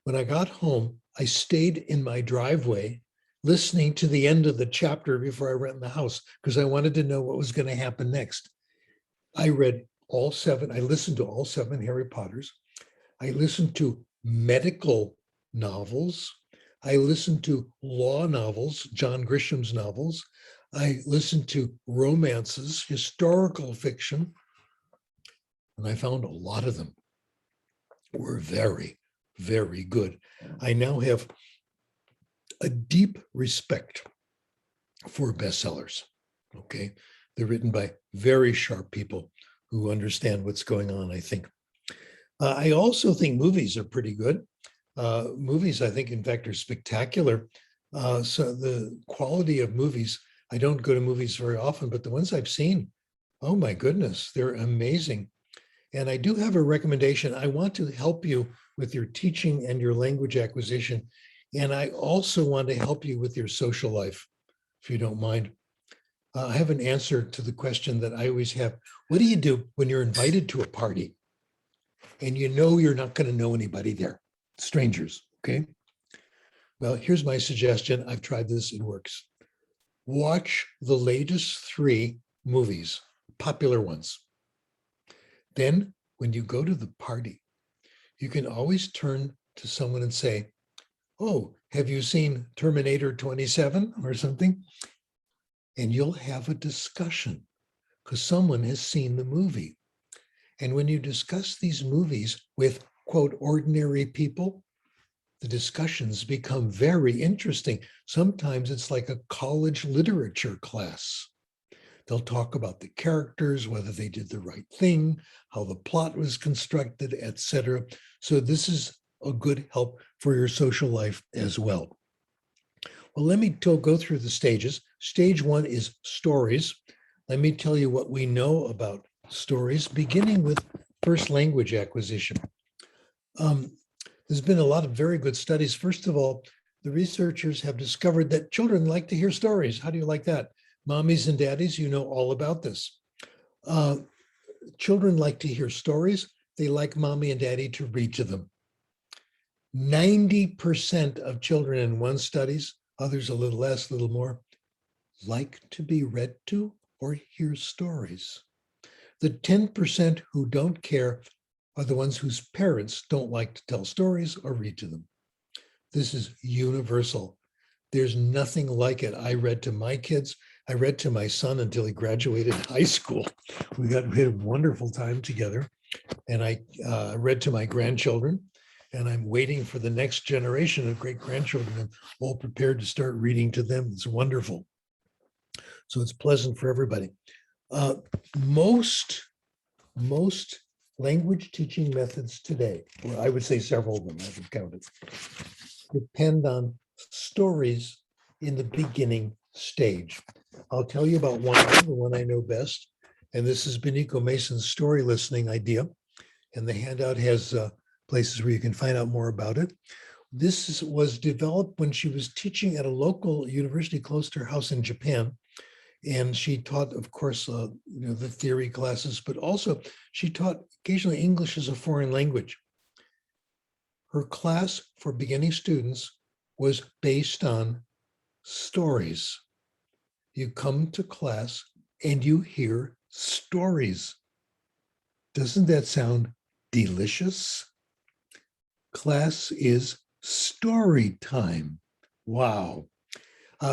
When I got home, I stayed in my driveway listening to the end of the chapter before I went in the house because I wanted to know what was going to happen next. I read all 7, I listened to all 7 Harry Potters. I listened to medical novels. I listened to law novels, John Grisham's novels. I listened to romances, historical fiction, and I found a lot of them were very, very good. I now have a deep respect for bestsellers, okay? They're written by very sharp people who understand what's going on, I think. I also think movies are pretty good. Movies, I think, in fact, are spectacular. So the quality of movies, I don't go to movies very often, but the ones I've seen, oh my goodness, they're amazing. And I do have a recommendation. I want to help you with your teaching and your language acquisition. And I also want to help you with your social life, if you don't mind. I have an answer to the question that I always have. What do you do when you're invited to a party and you know you're not going to know anybody there? Strangers, okay? Well, here's my suggestion. I've tried this, it works. Watch the latest 3 movies, popular ones. Then when you go to the party, you can always turn to someone and say, "Oh, have you seen Terminator 27 or something?" And you'll have a discussion because someone has seen the movie. And when you discuss these movies with, quote, ordinary people, the discussions become very interesting. Sometimes it's like a college literature class. They'll talk about the characters, whether they did the right thing, how the plot was constructed, etc. So this is a good help for your social life as well. Well, let me go through the stages. Stage 1 is stories. Let me tell you what we know about stories, beginning with first language acquisition. There's been a lot of very good studies. First of all, the researchers have discovered that children like to hear stories. How do you like that? Mommies and daddies, you know all about this. Children like to hear stories. They like mommy and daddy to read to them. 90% of children in one studies, others a little less, a little more, like to be read to or hear stories. The 10% who don't care are the ones whose parents don't like to tell stories or read to them. This is universal. There's nothing like it. I read to my kids. I read to my son until he graduated high school. We had a wonderful time together. And I read to my grandchildren. And I'm waiting for the next generation of great-grandchildren. I'm all prepared to start reading to them. It's wonderful. So it's pleasant for everybody. Most language teaching methods today, or I would say several of them, I haven't counted, depend on stories in the beginning stage. I'll tell you about one, the one I know best, and this is Benico Mason's story listening idea, and the handout has places where you can find out more about it. This was developed when she was teaching at a local university close to her house in Japan. And she taught, of course, the theory classes, but also she taught occasionally English as a foreign language. Her class for beginning students was based on stories. You come to class and you hear stories. Doesn't that sound delicious? Class is story time. Wow.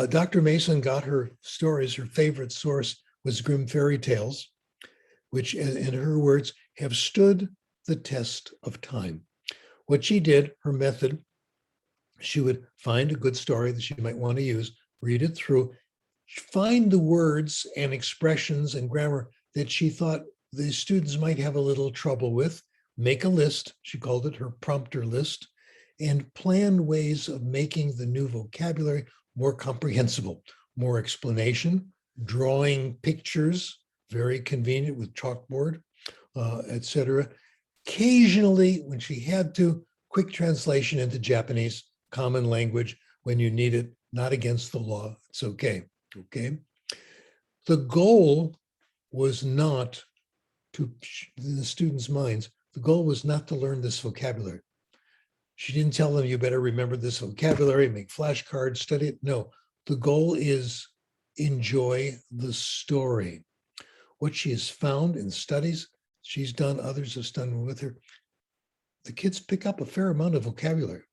Dr. Mason got her stories. Her favorite source was Grimm fairy tales, which, in her words, have stood the test of time. What she did, her method, she would find a good story that she might want to use, read it through, find the words and expressions and grammar that she thought the students might have a little trouble with, make a list, she called it her prompter list, and plan ways of making the new vocabulary more comprehensible, more explanation, drawing pictures, very convenient with chalkboard, etc. Occasionally, when she had to, quick translation into Japanese, common language, when you need it, not against the law, it's okay, okay? The goal was not to, in the students' minds, the goal was not to learn this vocabulary. She didn't tell them, you better remember this vocabulary, make flashcards, study it. No, the goal is enjoy the story. What she has found in studies she's done, others have done with her, the kids pick up a fair amount of vocabulary.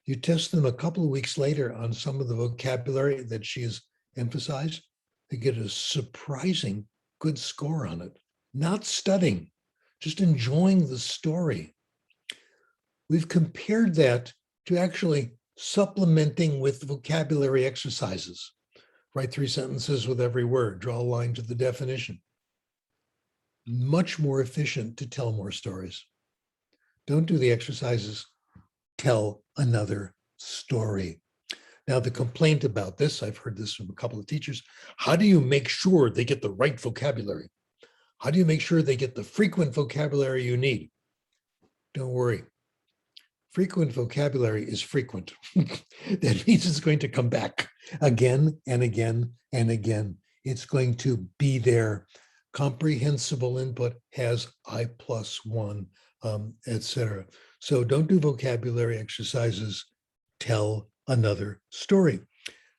You test them a couple of weeks later on some of the vocabulary that she has emphasized, they get a surprising good score on it. Not studying, just enjoying the story. We've compared that to actually supplementing with vocabulary exercises. Write 3 sentences with every word, draw a line to the definition. Much more efficient to tell more stories. Don't do the exercises, tell another story. Now, the complaint about this, I've heard this from a couple of teachers, how do you make sure they get the right vocabulary? How do you make sure they get the frequent vocabulary you need? Don't worry. Frequent vocabulary is frequent. That means it's going to come back again and again and again. It's going to be there. Comprehensible input has I+1, etc. So don't do vocabulary exercises. Tell another story.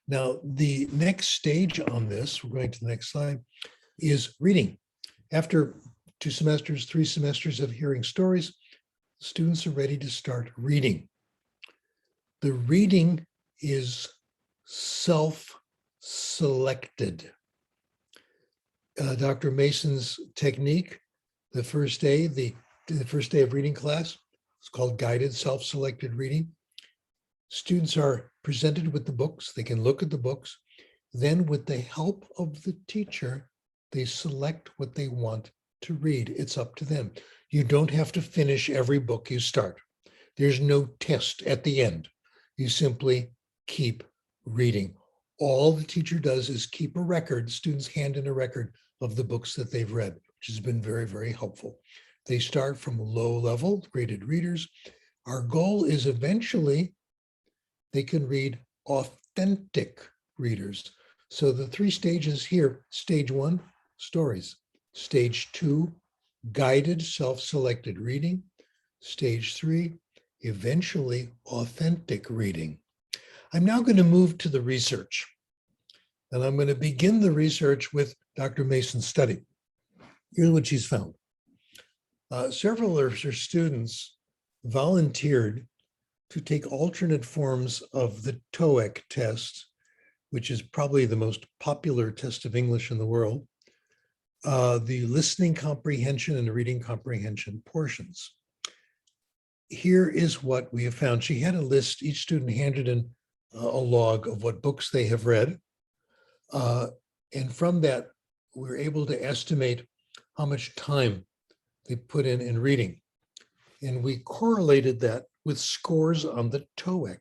Now, the next stage on this, we're going to the next slide, is reading. After 2 semesters, 3 semesters of hearing stories, students are ready to start reading. The reading is self-selected. Dr. Mason's technique, the first day of reading class, it's called guided self-selected reading. Students are presented with the books. They can look at the books. Then with the help of the teacher, they select what they want to read. It's up to them. You don't have to finish every book you start. There's no test at the end. You simply keep reading. All the teacher does is keep a record. Students hand in a record of the books that they've read, which has been very, very helpful. They start from low level, graded readers. Our goal is eventually they can read authentic readers. So the 3 stages here, stage 1, stories. Stage 2, guided self-selected reading. Stage 3, eventually authentic reading. I'm now going to move to the research. And I'm going to begin the research with Dr. Mason's study. Here's what she's found. Several of her students volunteered to take alternate forms of the TOEIC test, which is probably the most popular test of English in the world, the listening comprehension and the reading comprehension portions. Here is what we have found. She had a list. Each student handed in a log of what books they have read. And from that, we're able to estimate how much time they put in reading. And we correlated that with scores on the TOEIC.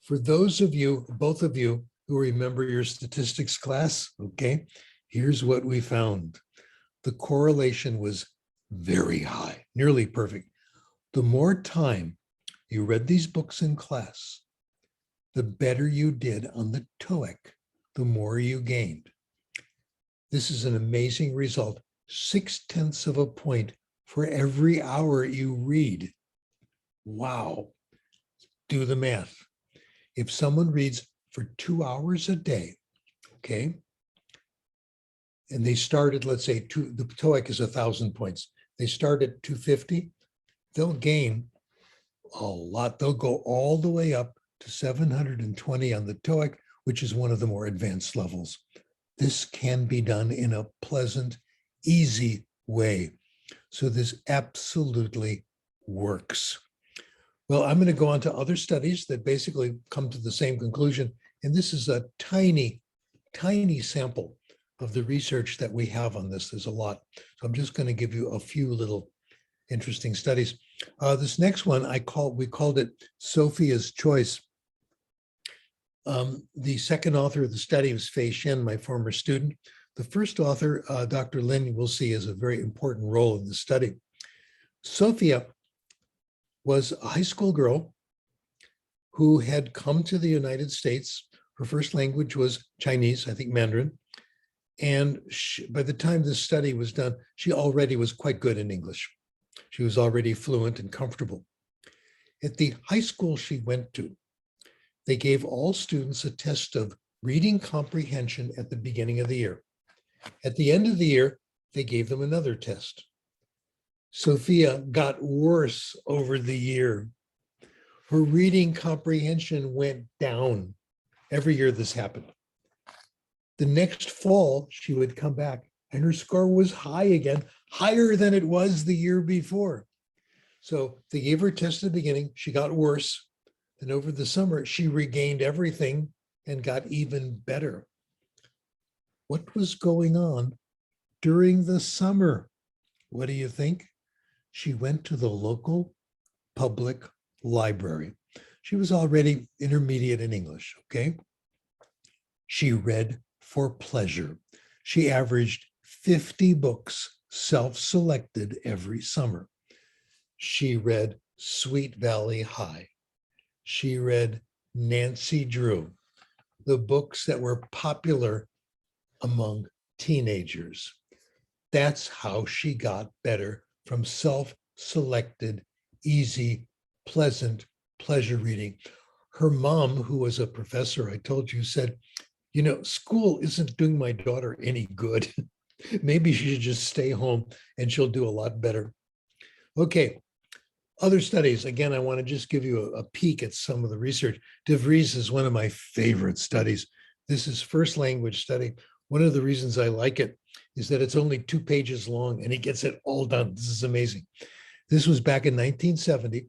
For those of you, both of you who remember your statistics class, okay, here's what we found. The correlation was very high, nearly perfect. The more time you read these books in class, the better you did on the TOEIC, the more you gained. This is an amazing result. 0.6 of a point for every hour you read. Wow. Do the math. If someone reads for 2 hours a day, okay, and they started, let's say, the TOEIC is 1,000 points. They start at 250, they'll gain a lot. They'll go all the way up to 720 on the TOEIC, which is one of the more advanced levels. This can be done in a pleasant, easy way. So this absolutely works. Well, I'm going to go on to other studies that basically come to the same conclusion. And this is a tiny, tiny sample of the research that we have on this. There's a lot. So I'm just going to give you a few little interesting studies. This next one, we called it Sophia's Choice. The second author of the study was Fei Shen, my former student. The first author, Dr. Lin, we'll see, has a very important role in the study. Sophia was a high school girl who had come to the United States. Her first language was Chinese, I think Mandarin. And by the time this study was done, she already was quite good in English. She was already fluent and comfortable. At the high school she went to, they gave all students a test of reading comprehension at the beginning of the year. At the end of the year, they gave them another test. Sophia got worse over the year. Her reading comprehension went down. Every year this happened. The next fall, she would come back and her score was high again, higher than it was the year before. So they gave her a test at the beginning. She got worse. Then over the summer, she regained everything and got even better. What was going on during the summer? What do you think? She went to the local public library. She was already intermediate in English, okay? She read for pleasure. She averaged 50 books self-selected every summer. She read Sweet Valley High. She read Nancy Drew, the books that were popular among teenagers. That's how she got better from self-selected, easy, pleasant pleasure reading. Her mom, who was a professor, I told you, said, you know, school isn't doing my daughter any good. Maybe she should just stay home and she'll do a lot better. Okay, other studies. Again, I want to just give you a peek at some of the research. De Vries is one of my favorite studies. This is first language study. One of the reasons I like it is that it's only 2 pages long and he gets it all done. This is amazing. This was back in 1970.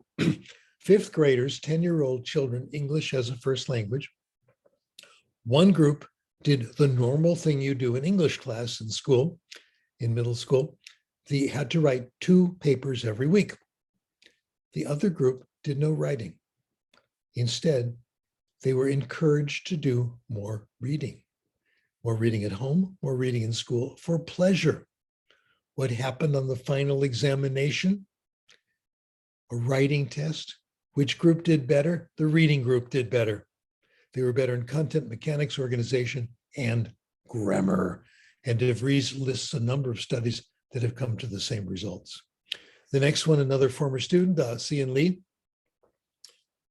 fifth graders, 10-year-old children, English as a first language. One group did the normal thing you do in English class in school, in middle school. They had to write 2 papers every week. The other group did no writing. Instead, they were encouraged to do more reading at home, more reading in school for pleasure. What happened on the final examination? A writing test. Which group did better? The reading group did better. They were better in content, mechanics, organization, and grammar. And DeVries lists a number of studies that have come to the same results. The next one, another former student, Sian Lee,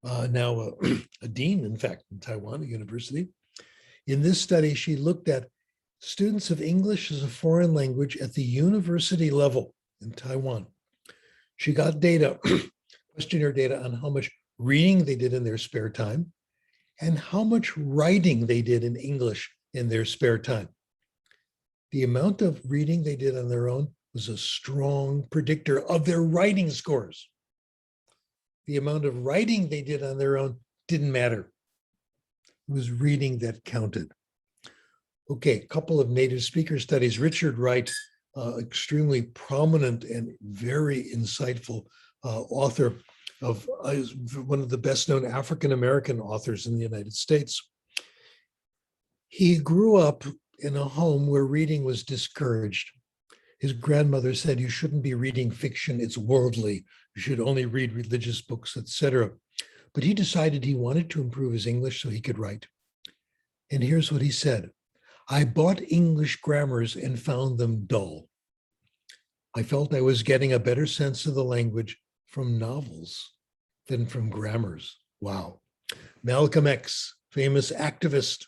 now a dean, in fact, in Taiwan University. In this study, she looked at students of English as a foreign language at the university level in Taiwan. She got data, questionnaire data on how much reading they did in their spare time and how much writing they did in English in their spare time. The amount of reading they did on their own was a strong predictor of their writing scores. The amount of writing they did on their own didn't matter. It was reading that counted. Okay, a couple of native speaker studies. Richard Wright, extremely prominent and very insightful author of one of the best known African-American authors in the United States. He grew up in a home where reading was discouraged. His grandmother said, you shouldn't be reading fiction, it's worldly. You should only read religious books, etc. But he decided he wanted to improve his English so he could write. And here's what he said. I bought English grammars and found them dull. I felt I was getting a better sense of the language from novels than from grammars. Wow. Malcolm X, famous activist.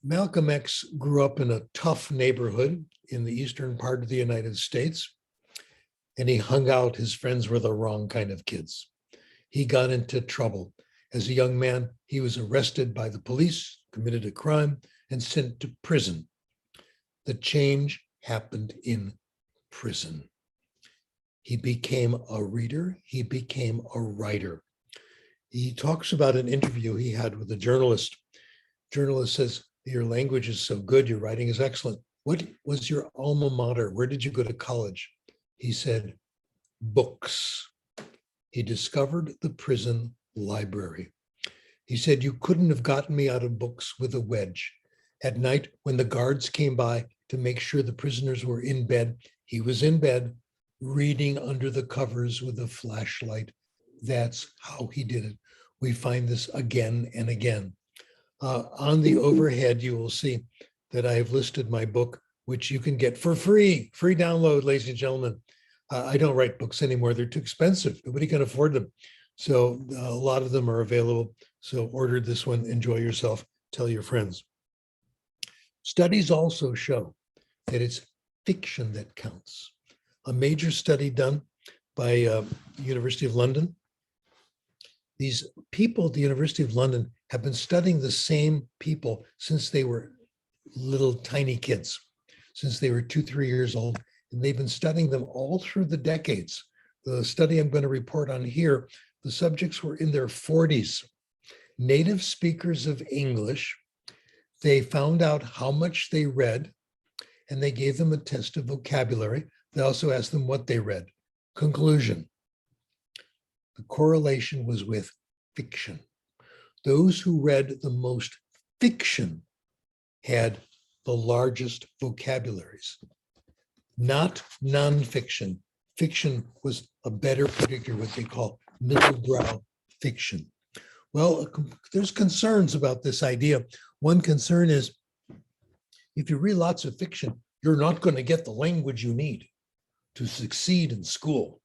Malcolm X grew up in a tough neighborhood in the eastern part of the United States, and he hung out. His friends were the wrong kind of kids. He got into trouble. As a young man, he was arrested by the police, committed a crime, and sent to prison. The change happened in prison. He became a reader. He became a writer. He talks about an interview he had with a journalist. Journalist says, your language is so good, your writing is excellent. What was your alma mater? Where did you go to college? He said, books. He discovered the prison library. He said, you couldn't have gotten me out of books with a wedge. At night, when the guards came by to make sure the prisoners were in bed, he was in bed reading under the covers with a flashlight. That's how he did it. We find this again and again. On the overhead, you will see that I have listed my book, which you can get for free download, ladies and gentlemen. I don't write books anymore. They're too expensive. Nobody can afford them. So a lot of them are available. So order this one, enjoy yourself, tell your friends. Studies also show that it's fiction that counts. A major study done by University of London. These people at the University of London have been studying the same people since they were little tiny kids, since they were 2-3 years old. And they've been studying them all through the decades. The study I'm going to report on here, the subjects were in their 40s. Native speakers of English, they found out how much they read, and they gave them a test of vocabulary. They also asked them what they read. Conclusion. The correlation was with fiction. Those who read the most fiction had the largest vocabularies, not nonfiction. Fiction was a better predictor, what they call middlebrow fiction. Well, there's concerns about this idea. One concern is if you read lots of fiction, you're not going to get the language you need to succeed in school.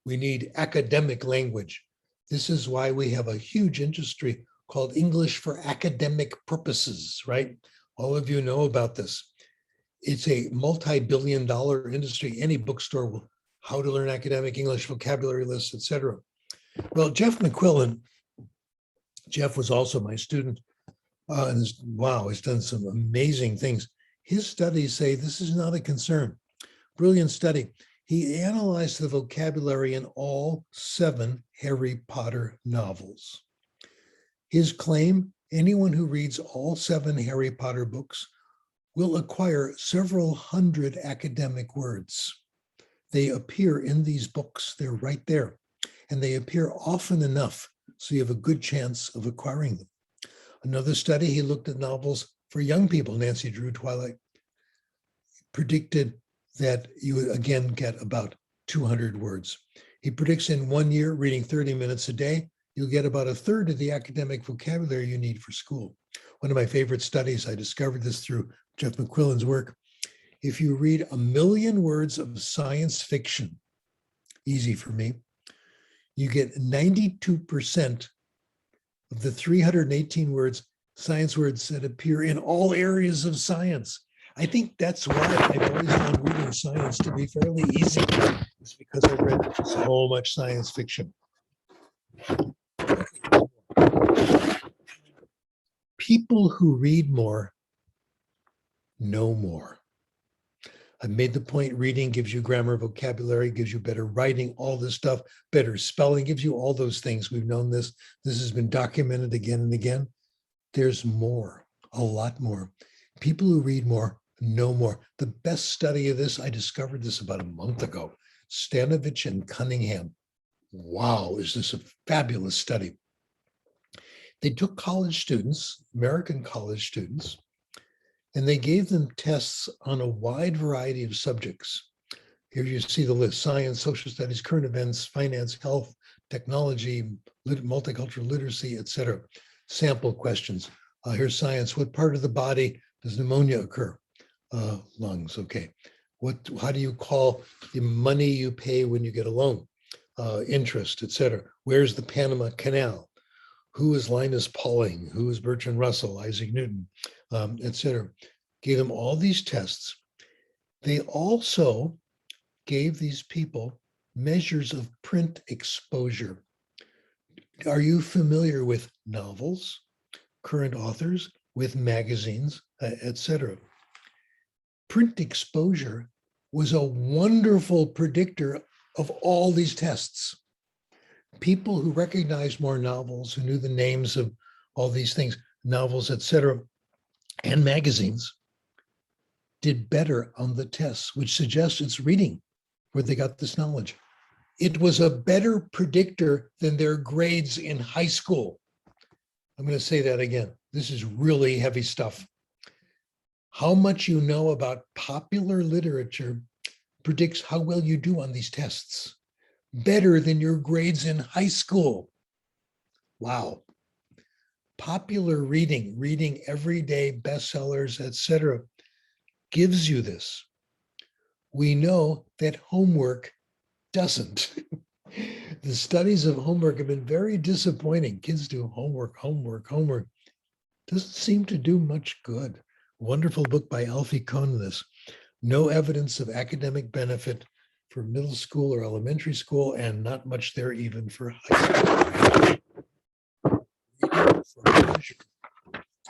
We need academic language. This is why we have a huge industry called English for academic purposes, right? All of you know about this. It's a multi-billion-dollar industry. Any bookstore will, how to learn academic English, vocabulary lists, etc. Well, Jeff McQuillan, Jeff was also my student, and has done some amazing things. His studies say this is not a concern. Brilliant study. He analyzed the vocabulary in all 7 Harry Potter novels. His claim, anyone who reads all 7 Harry Potter books will acquire several hundred academic words. They appear in these books, they're right there, and they appear often enough so you have a good chance of acquiring them. Another study, he looked at novels for young people, Nancy Drew, Twilight, predicted that you would again get about 200 words. He predicts in 1 year, reading 30 minutes a day, you'll get about 1/3 of the academic vocabulary you need for school. One of my favorite studies, I discovered this through Jeff McQuillan's work. If you read 1 million words of science fiction, easy for me, you get 92% of the 318 words, science words that appear in all areas of science. I think that's why I've always found reading science to be fairly easy. It's because I've read so much science fiction. People who read more know more. I've made the point, reading gives you grammar, vocabulary, gives you better writing, all this stuff, better spelling, gives you all those things. We've known this. This has been documented again and again. There's more, a lot more. People who read more know more. The best study of this, I discovered this about a month ago, Stanovich and Cunningham. Wow, is this a fabulous study. They took college students, American college students, and they gave them tests on a wide variety of subjects. Here you see the list: science, social studies, current events, finance, health, technology, multicultural literacy, etc. Sample questions. Here's science. What part of the body does pneumonia occur? Lungs, okay. How do you call the money you pay when you get a loan? Interest, etc. Where's the Panama Canal? Who is Linus Pauling? Who is Bertrand Russell, Isaac Newton, etc. Gave them all these tests. They also gave these people measures of print exposure. Are you familiar with novels, current authors, with magazines, etc.? Print exposure was a wonderful predictor of all these tests. People who recognized more novels, who knew the names of all these things, novels, etc., and magazines, did better on the tests, which suggests it's reading where they got this knowledge. It was a better predictor than their grades in high school. I'm going to say that again. This is really heavy stuff. How much you know about popular literature predicts how well you do on these tests. Better than your grades in high school. Wow. Popular reading, reading everyday bestsellers, etc., gives you this. We know that homework doesn't. The studies of homework have been very disappointing. Kids do homework. Doesn't seem to do much good. Wonderful book by Alfie Kohn, this. No evidence of academic benefit for middle school or elementary school, and not much there even for high school. Reading for pleasure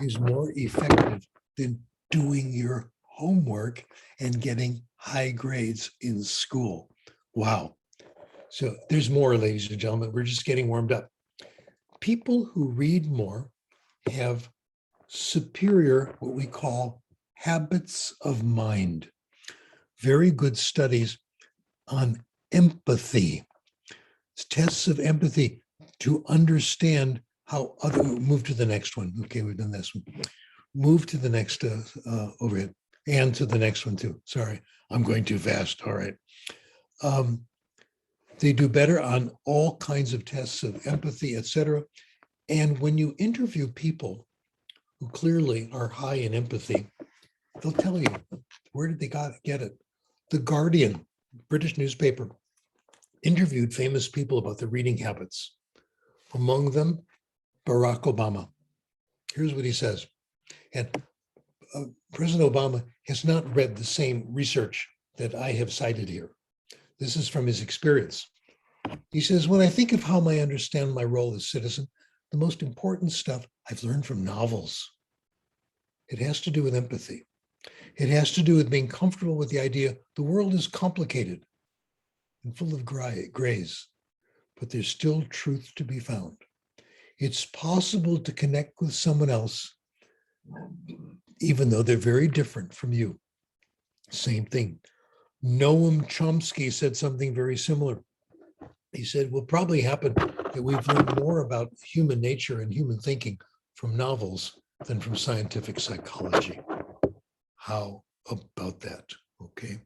is more effective than doing your homework and getting high grades in school. Wow. So there's more, ladies and gentlemen. We're just getting warmed up. People who read more have superior, what we call habits of mind. Very good studies on empathy. It's tests of empathy to understand how other, move to the next one. Okay, we've done this one. Move to the next overhead, and to the next one too. Sorry, I'm going too fast. All right. They do better on all kinds of tests of empathy, etc. And when you interview people who clearly are high in empathy, they'll tell you, where did they get it? The Guardian, British newspaper, interviewed famous people about their reading habits. Among them, Barack Obama. Here's what he says. And President Obama has not read the same research that I have cited here. This is from his experience. He says, when I think of how I understand my role as citizen, the most important stuff I've learned from novels. It has to do with empathy. It has to do with being comfortable with the idea the world is complicated and full of grays. but there's still truth to be found. It's possible to connect with someone else, even though they're very different from you. Same thing. Noam Chomsky said something very similar. He said, will probably happen that we've learned more about human nature and human thinking from novels than from scientific psychology. How about that? Okay.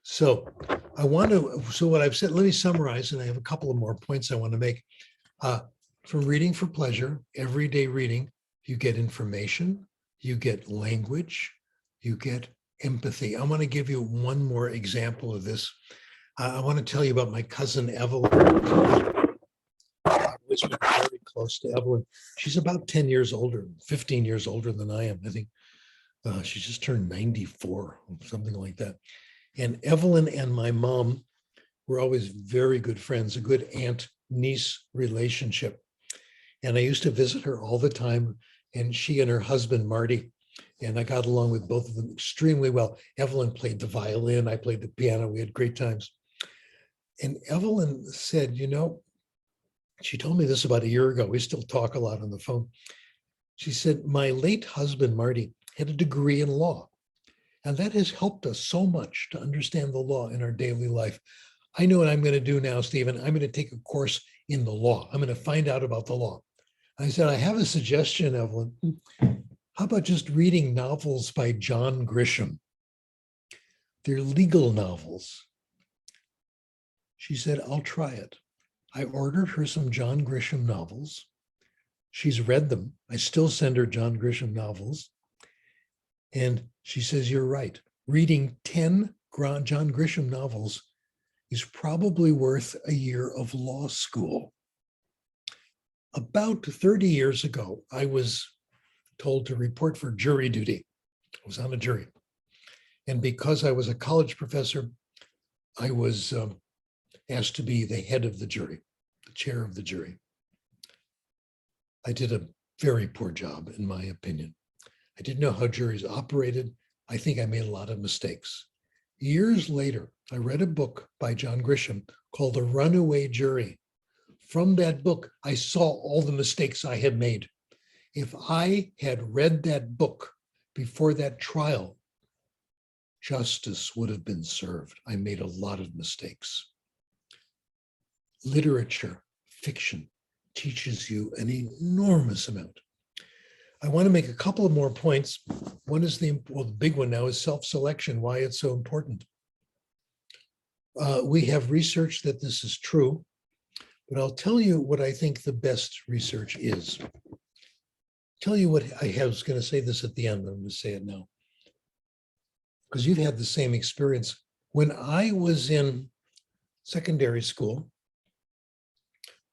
So what I've said, let me summarize, and I have a couple of more points I want to make. From reading for pleasure, everyday reading, you get information, you get language, you get empathy. I want to give you one more example of this. I want to tell you about my cousin Evelyn. I've always been very close to Evelyn. She's about 10 years older, 15 years older than I am. I think she just turned 94, something like that. And Evelyn and my mom were always very good friends, a good aunt-niece relationship. And I used to visit her all the time, and she and her husband, Marty, and I got along with both of them extremely well. Evelyn played the violin, I played the piano, we had great times. And Evelyn said, you know, she told me this about a year ago, we still talk a lot on the phone. She said, my late husband, Marty, had a degree in law. And that has helped us so much to understand the law in our daily life. I know what I'm going to do now, Stephen. I'm going to take a course in the law. I'm going to find out about the law. I said, I have a suggestion, Evelyn. How about just reading novels by John Grisham? They're legal novels. She said, I'll try it. I ordered her some John Grisham novels. She's read them. I still send her John Grisham novels. And she says, you're right. Reading 10 John Grisham novels is probably worth a year of law school. About 30 years ago, I was told to report for jury duty. I was on a jury. And because I was a college professor, I was asked to be the head of the jury, the chair of the jury. I did a very poor job, in my opinion. I didn't know how juries operated. I think I made a lot of mistakes. Years later, I read a book by John Grisham called The Runaway Jury. From that book, I saw all the mistakes I had made. If I had read that book before that trial, justice would have been served. I made a lot of mistakes. Literature, fiction, teaches you an enormous amount. I want to make a couple of more points. One is the big one now is self-selection, why it's so important. We have research that this is true, but I'll tell you what I think the best research is. Tell you what I was going to say this at the end, I'm going to say it now. Because you've had the same experience. When I was in secondary school,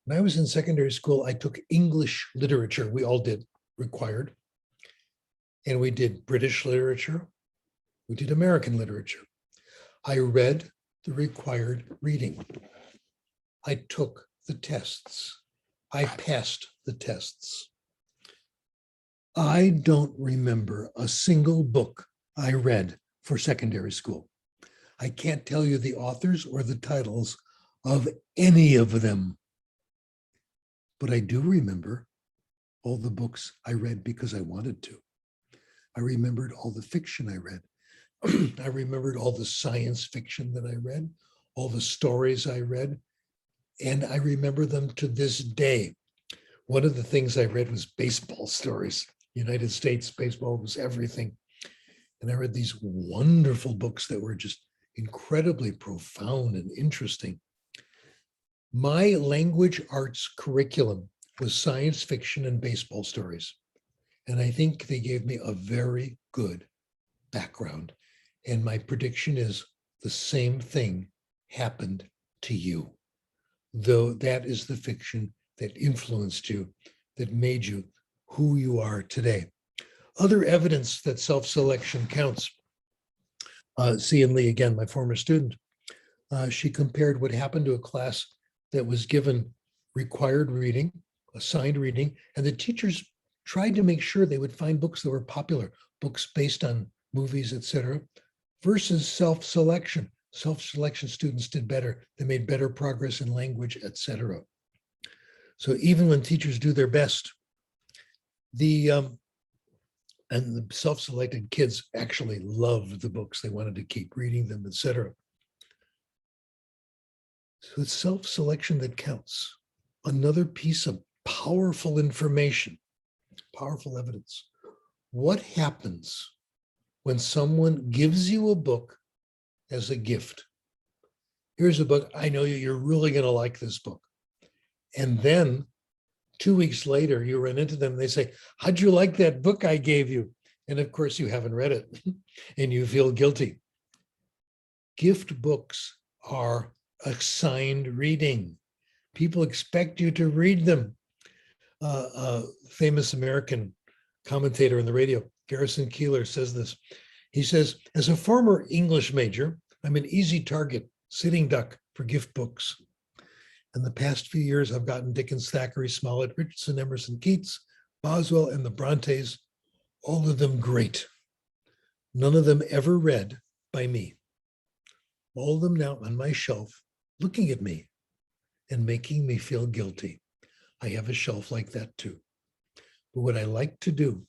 I took English literature. We all did, required. And we did British literature. We did American literature. I read the required reading. I took the tests. I passed the tests. I don't remember a single book I read for secondary school. I can't tell you the authors or the titles of any of them. But I do remember all the books I read because I wanted to. I remembered all the fiction I read. I remembered all the science fiction that I read, all the stories I read, and I remember them to this day. One of the things I read was baseball stories. United States baseball was everything. And I read these wonderful books that were just incredibly profound and interesting. My language arts curriculum was science fiction and baseball stories. And I think they gave me a very good background. And my prediction is the same thing happened to you, though that is the fiction that influenced you, that made you who you are today. Other evidence that self-selection counts. Cian Lee, again, my former student, she compared what happened to a class that was given required reading, assigned reading, and the teachers tried to make sure they would find books that were popular, books based on movies, etc., versus self-selection. Self-selection students did better. They made better progress in language, etc. So even when teachers do their best, and the self-selected kids actually loved the books. They wanted to keep reading them, etc. So it's self-selection that counts. Another piece of powerful information, powerful evidence. What happens when someone gives you a book as a gift? Here's a book. I know you're really going to like this book. And then 2 weeks later, you run into them and they say, how'd you like that book I gave you? And of course, you haven't read it and you feel guilty. Gift books are assigned reading. People expect you to read them. Famous American commentator on the radio, Garrison Keillor, says this. He says, as a former English major, I'm an easy target, sitting duck for gift books. In the past few years, I've gotten Dickens, Thackeray, Smollett, Richardson, Emerson, Keats, Boswell, and the Brontes, all of them great. None of them ever read by me. All of them now on my shelf, looking at me and making me feel guilty. I have a shelf like that too. But what I like to do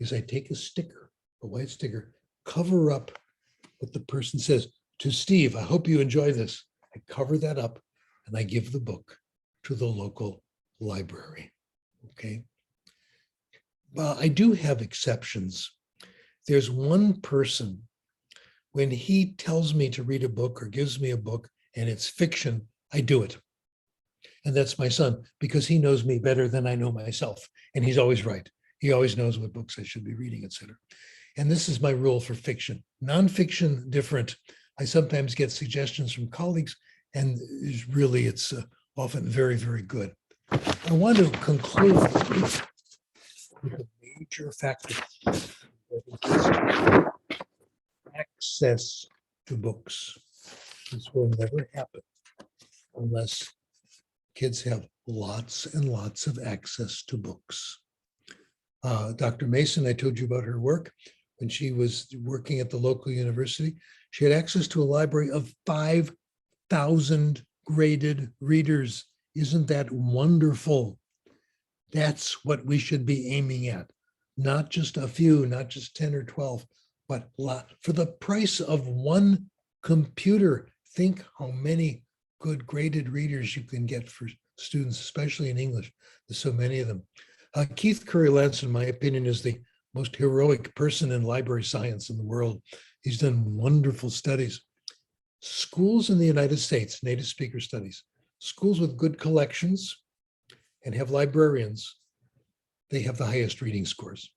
is I take a sticker, a white sticker, cover up what the person says. To Steve, I hope you enjoy this. I cover that up and I give the book to the local library, okay? Well, I do have exceptions. There's one person, when he tells me to read a book or gives me a book and it's fiction, I do it. And that's my son, because he knows me better than I know myself. And he's always right. He always knows what books I should be reading, etc. And this is my rule for fiction. Nonfiction, different. I sometimes get suggestions from colleagues, and really it's often very, very good. I want to conclude with a major factor: access to books. This will never happen unless kids have lots and lots of access to books. Dr. Mason, I told you about her work. When she was working at the local university, she had access to a library of 5,000 graded readers. Isn't that wonderful? That's what we should be aiming at. Not just a few, not just 10 or 12, but for the price of one computer. Think how many good graded readers you can get for students, especially in English. There's so many of them. Keith Curry-Lance, in my opinion, is the most heroic person in library science in the world. He's done wonderful studies. Schools in the United States, native speaker studies, schools with good collections and have librarians, they have the highest reading scores.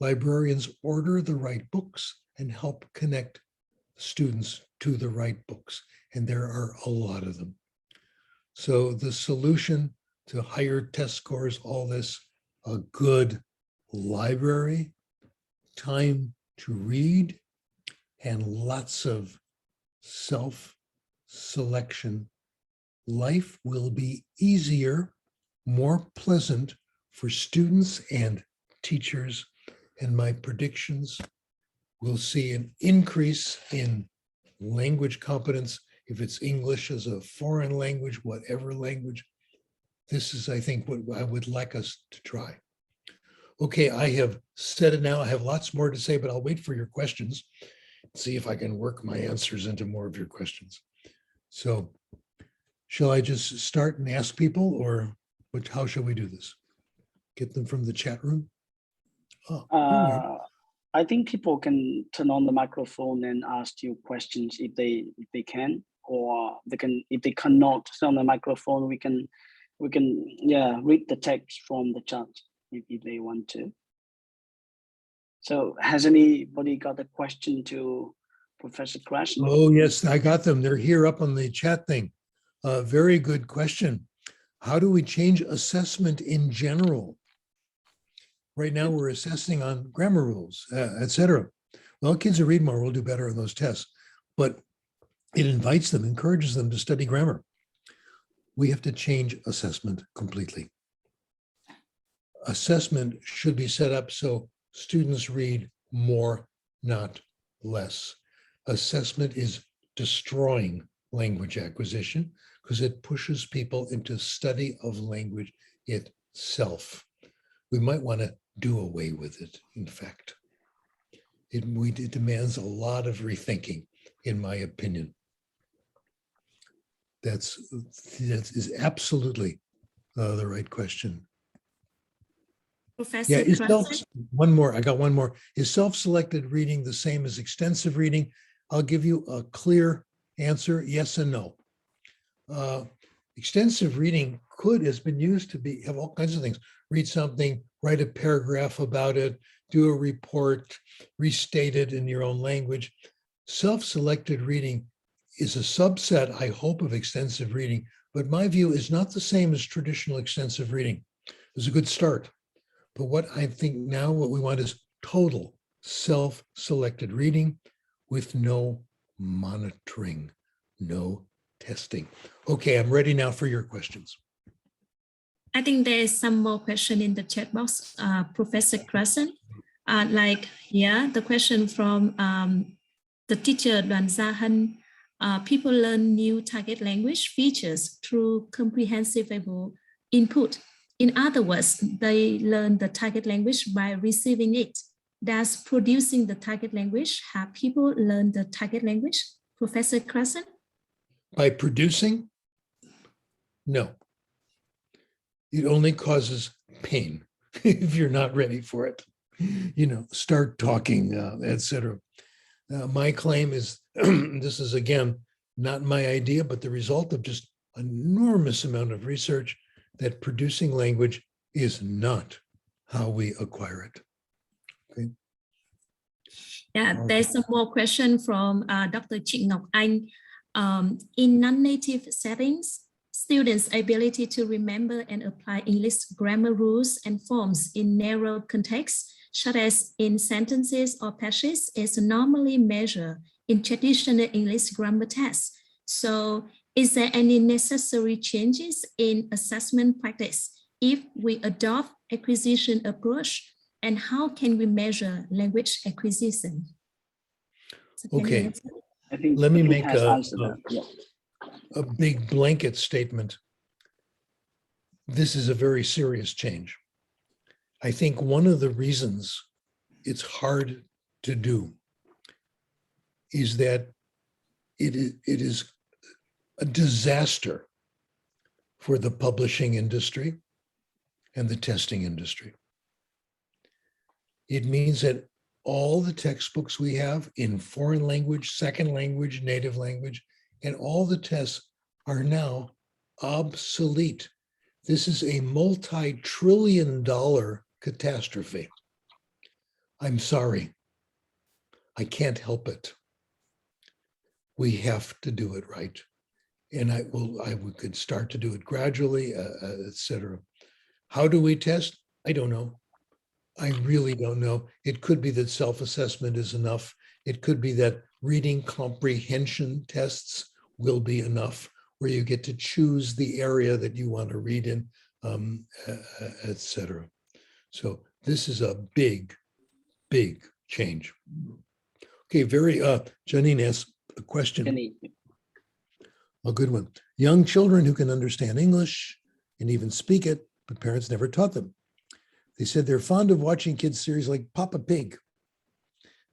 Librarians order the right books and help connect students to the right books. And there are a lot of them. So the solution to higher test scores, all this, a good library, time to read, and lots of self-selection. Life will be easier, more pleasant for students and teachers. And my predictions, we'll see an increase in language competence. If it's English as a foreign language, whatever language, this is, I think, what I would like us to try. Okay, I have said it now. I have lots more to say, but I'll wait for your questions. See if I can work my answers into more of your questions. So shall I just start and ask people, or how shall we do this? Get them from the chat room? Oh, I think people can turn on the microphone and ask you questions if they can, or they can, if they cannot turn on the microphone, we can read the text from the chat if they want to. So has anybody got a question to Professor Krashen? Oh yes, I got them. They're here up on the chat thing. Very good question. How do we change assessment in general? Right now we're assessing on grammar rules, etc. Well, kids who read more will do better on those tests, but it invites them, encourages them to study grammar. We have to change assessment completely. Assessment should be set up so students read more, not less. Assessment is destroying language acquisition because it pushes people into study of language itself. We might want to do away with it, in fact. It demands a lot of rethinking, in my opinion. That is absolutely the right question. Professor Yeah, is Krashen? one more. I got one more. Is self-selected reading the same as extensive reading? I'll give you a clear answer, yes and no. Extensive reading has been used to have all kinds of things. Read something, write a paragraph about it, do a report, restate it in your own language. Self-selected reading is a subset, I hope, of extensive reading, but my view is not the same as traditional extensive reading. It's a good start. But what I think now what we want is total self-selected reading with no monitoring, no testing. Okay, I'm ready now for your questions. I think there is some more question in the chat box, Professor Krashen. The question from the teacher Đoàn Gia Hân. People learn new target language features through comprehensible input. In other words, they learn the target language by receiving it. Does producing the target language have people learn the target language, Professor Krashen? By producing? No. It only causes pain if you're not ready for it. Start talking, etc. My claim is, this is again, not my idea, but the result of just an enormous amount of research that producing language is not how we acquire it. Okay. Yeah, there's some more question from Dr. Trịnh Ngọc Anh. In non-native settings, students' ability to remember and apply English grammar rules and forms in narrow contexts, such as in sentences or passages, is normally measured in traditional English grammar tests. So, is there any necessary changes in assessment practice if we adopt acquisition approach? And how can we measure language acquisition? So okay, I think let me he make has answered that. Yeah. a big blanket statement. This is a very serious change. I think one of the reasons it's hard to do is that it is a disaster for the publishing industry and the testing industry. It means that all the textbooks we have in foreign language, second language, native language, and all the tests are now obsolete. This is a multi-trillion-dollar catastrophe. I'm sorry. I can't help it. We have to do it right. And we could start to do it gradually, etc. How do we test? I don't know. I really don't know. It could be that self-assessment is enough. It could be that reading comprehension tests will be enough, where you get to choose the area that you want to read in, etc. So this is a big, big change. Okay, Janine asked a question. Jenny. A good one. Young children who can understand English and even speak it, but parents never taught them. They said they're fond of watching kids' series like Papa Pig.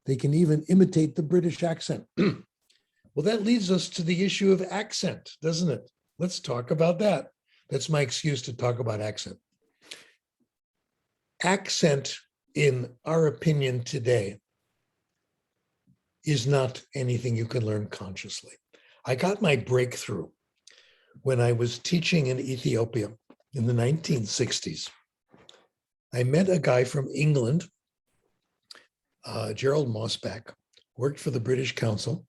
They can even imitate the British accent. Well, that leads us to the issue of accent, doesn't it? Let's talk about that. That's my excuse to talk about accent. Accent, in our opinion today, is not anything you can learn consciously. I got my breakthrough when I was teaching in Ethiopia in the 1960s. I met a guy from England, Gerald Mossback, worked for the British Council,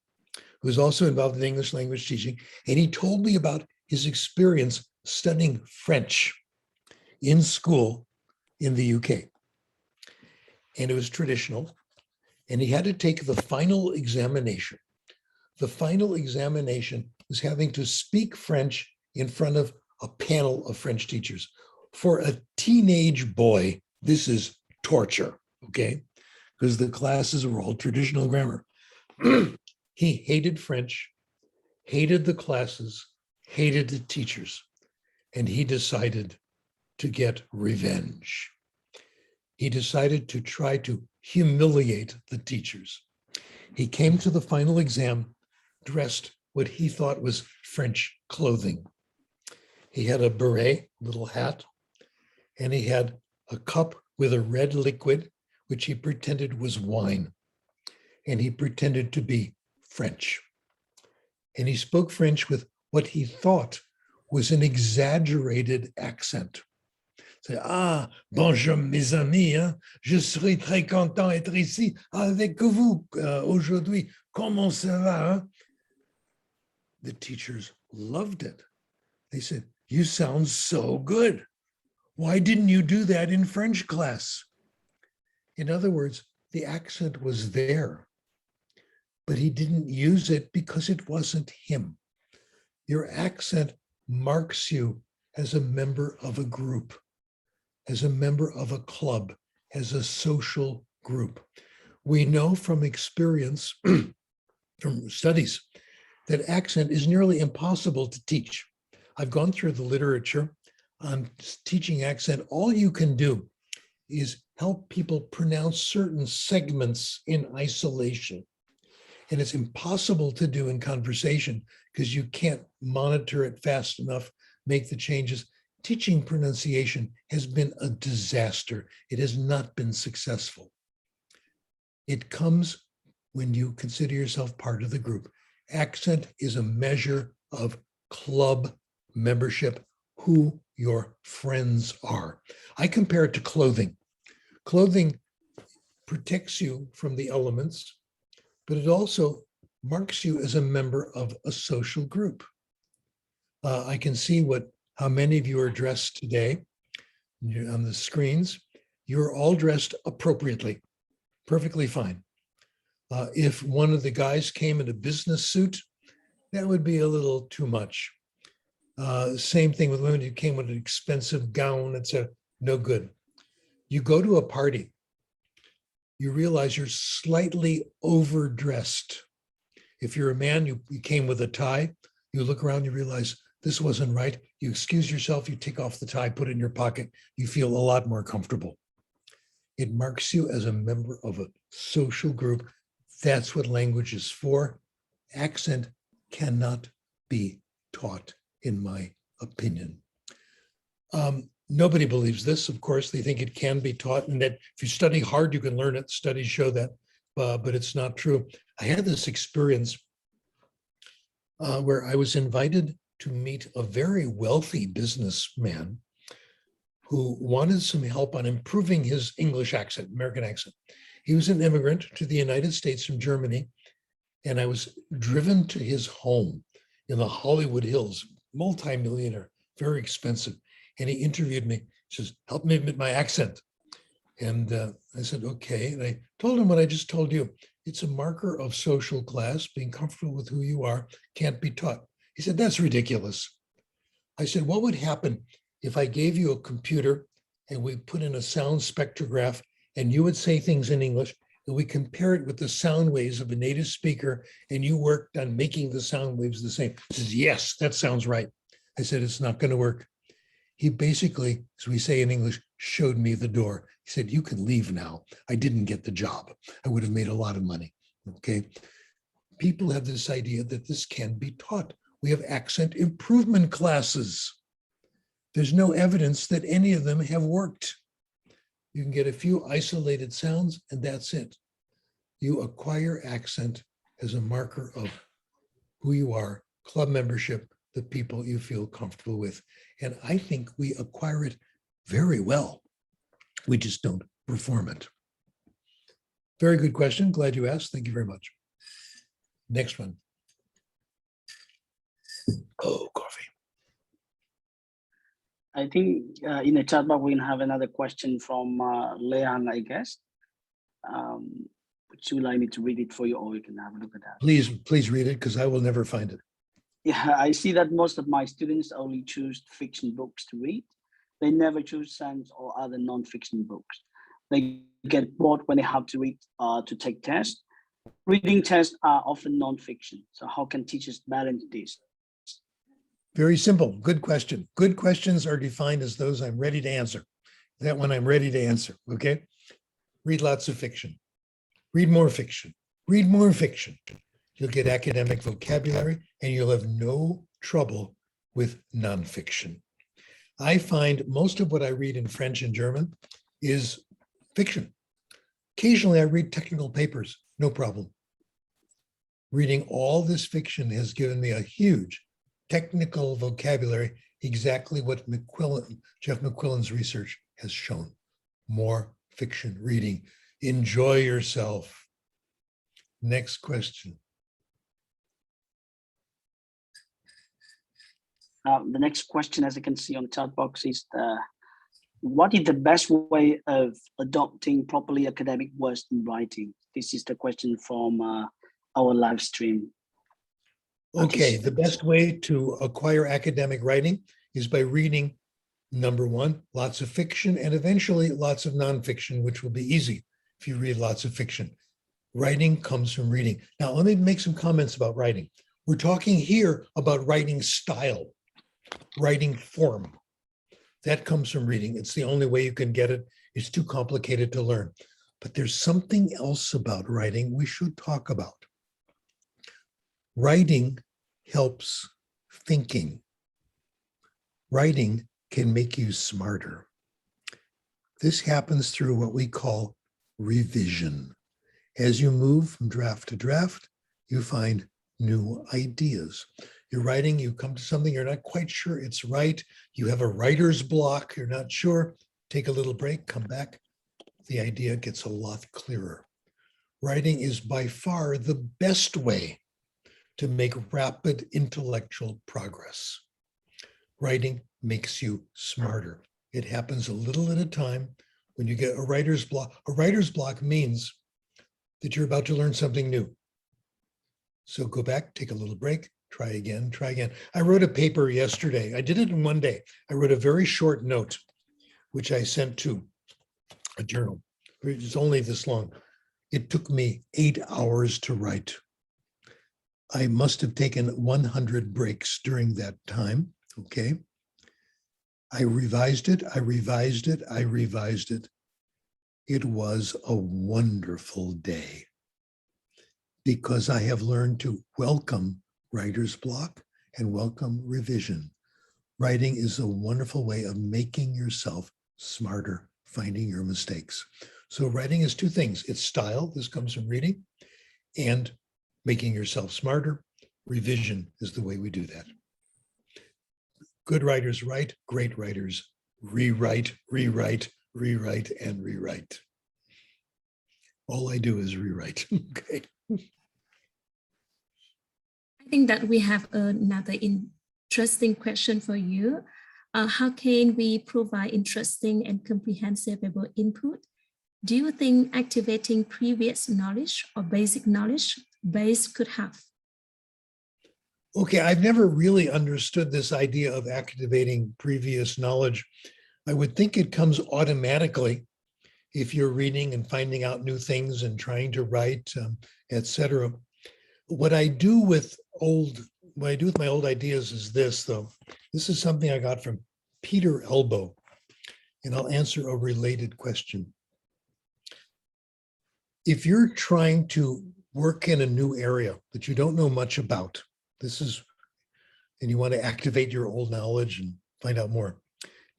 who was also involved in English language teaching, and he told me about his experience studying French in school in the UK. And it was traditional, and he had to take the final examination. The final examination was having to speak French in front of a panel of French teachers. For a teenage boy, this is torture, okay? Because the classes were all traditional grammar. He hated French. hated the classes, hated the teachers, and he decided to get revenge. He decided to try to humiliate the teachers. He came to the final exam dressed what he thought was French clothing. He had a beret, little hat, and he had a cup with a red liquid, which he pretended was wine. And he pretended to be French. And he spoke French with what he thought was an exaggerated accent. Say, ah, bonjour mes amis, hein? Je serai très content d'être ici avec vous aujourd'hui. Comment ça va? Hein? The teachers loved it. They said, you sound so good. Why didn't you do that in French class? In other words, the accent was there, but he didn't use it because it wasn't him. Your accent marks you as a member of a group, as a member of a club, as a social group. We know from experience, from studies, that accent is nearly impossible to teach. I've gone through the literature on teaching accent. All you can do is help people pronounce certain segments in isolation. And it's impossible to do in conversation because you can't monitor it fast enough, make the changes. Teaching pronunciation has been a disaster. It has not been successful. It comes when you consider yourself part of the group. Accent is a measure of club membership, who your friends are. I compare it to clothing. Clothing protects you from the elements, but it also marks you as a member of a social group. I can see how many of you are dressed today on the screens. You're all dressed appropriately, perfectly fine. If one of the guys came in a business suit, that would be a little too much. Same thing with women who came with an expensive gown, etc. No good. You go to a party, you realize you're slightly overdressed. If you're a man, you came with a tie, you look around, you realize this wasn't right. You excuse yourself, you take off the tie, put it in your pocket, you feel a lot more comfortable. It marks you as a member of a social group. That's what language is for. Accent cannot be taught, in my opinion. Nobody believes this, of course. They think it can be taught and that if you study hard, you can learn it. Studies show that, but it's not true. I had this experience where I was invited to meet a very wealthy businessman who wanted some help on improving his English accent, American accent. He was an immigrant to the United States from Germany, and I was driven to his home in the Hollywood Hills, multi-millionaire, very expensive. And he interviewed me, he says, help me with my accent. And I said, okay. And I told him what I just told you. It's a marker of social class, being comfortable with who you are, can't be taught. He said, that's ridiculous. I said, what would happen if I gave you a computer and we put in a sound spectrograph and you would say things in English and we compare it with the sound waves of a native speaker and you worked on making the sound waves the same? He says, yes, that sounds right. I said, it's not going to work. He basically, as we say in English, showed me the door. He said, you can leave now. I didn't get the job. I would have made a lot of money. Okay. People have this idea that this can be taught. We have accent improvement classes. There's no evidence that any of them have worked. You can get a few isolated sounds and that's it. You acquire accent as a marker of who you are, club membership, the people you feel comfortable with. And I think we acquire it very well. We just don't perform it. Very good question. Glad you asked. Thank you very much. Next one. Oh, coffee. I think in the chat box, we have another question from Leanne, I guess. Would you like me to read it for you or you can have a look at that? Please read it because I will never find it. Yeah, I see that most of my students only choose fiction books to read. They never choose science or other non-fiction books. They get bored when they have to read to take tests. reading tests are often non-fiction. So how can teachers balance this? Very simple. Good question. Good questions are defined as those I'm ready to answer. That one I'm ready to answer. Okay. Read lots of fiction. Read more fiction. Read more fiction. You'll get academic vocabulary and you'll have no trouble with nonfiction. I find most of what I read in French and German is fiction. Occasionally I read technical papers, no problem. Reading all this fiction has given me a huge technical vocabulary, exactly what Jeff McQuillan's research has shown. More fiction reading. Enjoy yourself. Next question. The next question, as you can see on the chat box, is what is the best way of adopting properly academic words in writing? This is the question from our live stream. Okay, the best way to acquire academic writing is by reading, number one, lots of fiction, and eventually lots of nonfiction, which will be easy if you read lots of fiction. Writing comes from reading. Now, let me make some comments about writing. We're talking here about writing style, writing form. That comes from reading. It's the only way you can get it. It's too complicated to learn. But there's something else about writing we should talk about. Writing helps thinking. Writing can make you smarter. This happens through what we call revision. As you move from draft to draft, you find new ideas. You're writing, you come to something, you're not quite sure it's right. You have a writer's block, you're not sure. Take a little break, come back. The idea gets a lot clearer. Writing is by far the best way to make rapid intellectual progress. Writing makes you smarter. It happens a little at a time. When you get a writer's block means that you're about to learn something new. So go back, take a little break, try again, try again. I wrote a paper yesterday. I did it in one day. I wrote a very short note, which I sent to a journal. It's only this long. It took me 8 hours to write. I must have taken 100 breaks during that time, okay? I revised it, I revised it, I revised it. It was a wonderful day because I have learned to welcome writer's block and welcome revision. Writing is a wonderful way of making yourself smarter, finding your mistakes. So writing is two things. It's style, this comes from reading, and making yourself smarter. Revision is the way we do that. Good writers write, great writers rewrite, rewrite, rewrite, and rewrite. All I do is rewrite. Okay. I think that we have another interesting question for you. How can we provide interesting and comprehensible input? Do you think activating previous knowledge or basic knowledge base could have? Okay, I've never really understood this idea of activating previous knowledge. I would think it comes automatically if you're reading and finding out new things and trying to write, etc. What I do with my old ideas is this, though. This is something I got from Peter Elbow, and I'll answer a related question. If you're trying to work in a new area that you don't know much about, and you want to activate your old knowledge and find out more.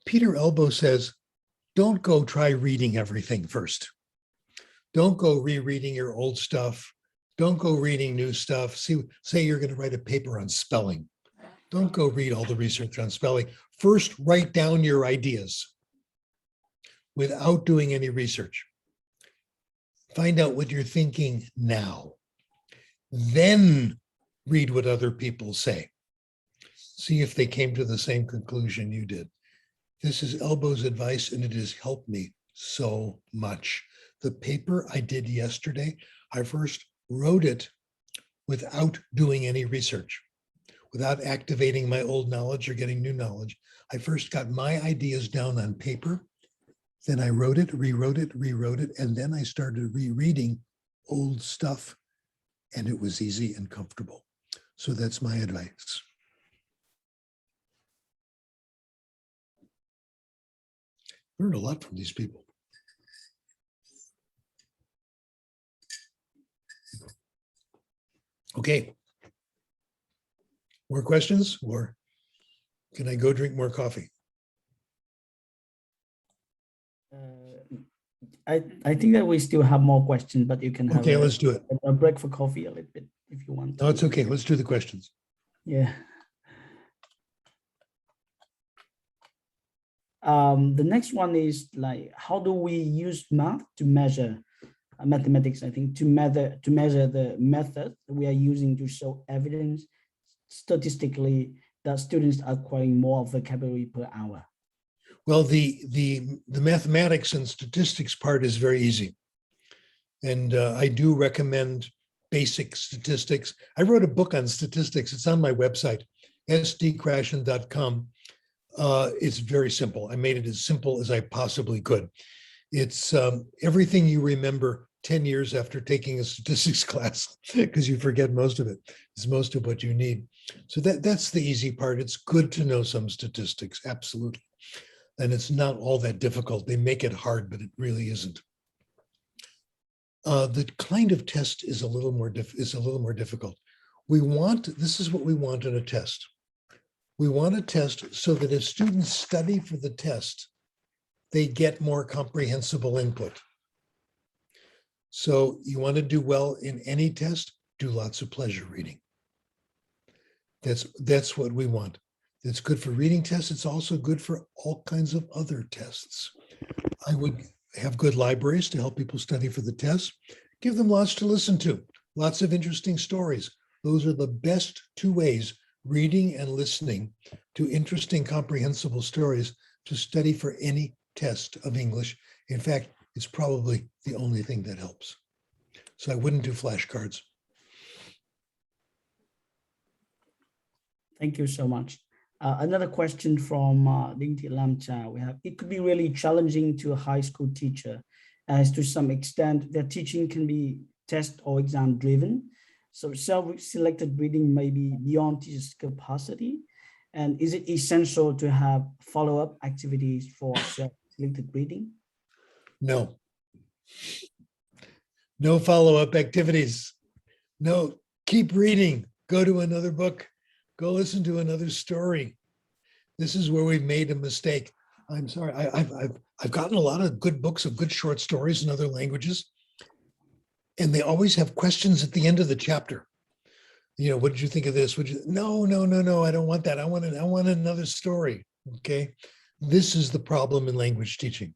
Peter Elbow says, don't go try reading everything first. Don't go rereading your old stuff. Don't go reading new stuff. Say you're going to write a paper on spelling. Don't go read all the research on spelling. First, write down your ideas without doing any research. Find out what you're thinking now. Then read what other people say. See if they came to the same conclusion you did. This is Elbow's advice, and it has helped me so much. The paper I did yesterday, I first wrote it without doing any research, without activating my old knowledge or getting new knowledge. I first got my ideas down on paper, then I wrote it, rewrote it, and then I started rereading old stuff and it was easy and comfortable. So that's my advice. Learned a lot from these people. Okay. More questions, or can I go drink more coffee? I think that we still have more questions, but you can have Okay, let's do it. a break for coffee a little bit if you want. No, it's okay. Let's do the questions. Yeah. The next one is like, how do we use math to measure mathematics? I think to measure the method we are using to show evidence statistically that students are acquiring more vocabulary per hour. Well, the mathematics and statistics part is very easy. And I do recommend basic statistics. I wrote a book on statistics. It's on my website, sdkrashen.com. It's very simple. I made it as simple as I possibly could. It's everything you remember 10 years after taking a statistics class, because you forget most of it. It's most of what you need. So that's the easy part. It's good to know some statistics, absolutely. And it's not all that difficult. They make it hard, but it really isn't. The kind of test is a little more difficult. This is what we want in a test. We want a test so that if students study for the test, they get more comprehensible input. So you want to do well in any test, do lots of pleasure reading. That's what we want. It's good for reading tests. It's also good for all kinds of other tests. I would have good libraries to help people study for the tests. Give them lots to listen to, lots of interesting stories. Those are the best two ways, reading and listening to interesting, comprehensible stories, to study for any test of English. In fact, it's probably the only thing that helps. So I wouldn't do flashcards. Thank you so much. Another question from Dingti Lamcha. We have, it could be really challenging to a high school teacher, as to some extent their teaching can be test or exam driven. So self-selected reading may be beyond teachers' capacity. And is it essential to have follow-up activities for self-selected reading? No. No follow-up activities. No, keep reading. Go to another book. Go listen to another story. This is where we've made a mistake. I'm sorry. I've gotten a lot of good books of good short stories in other languages, and they always have questions at the end of the chapter. You know, what did you think of this? No, I don't want that. I want another story. Okay, this is the problem in language teaching.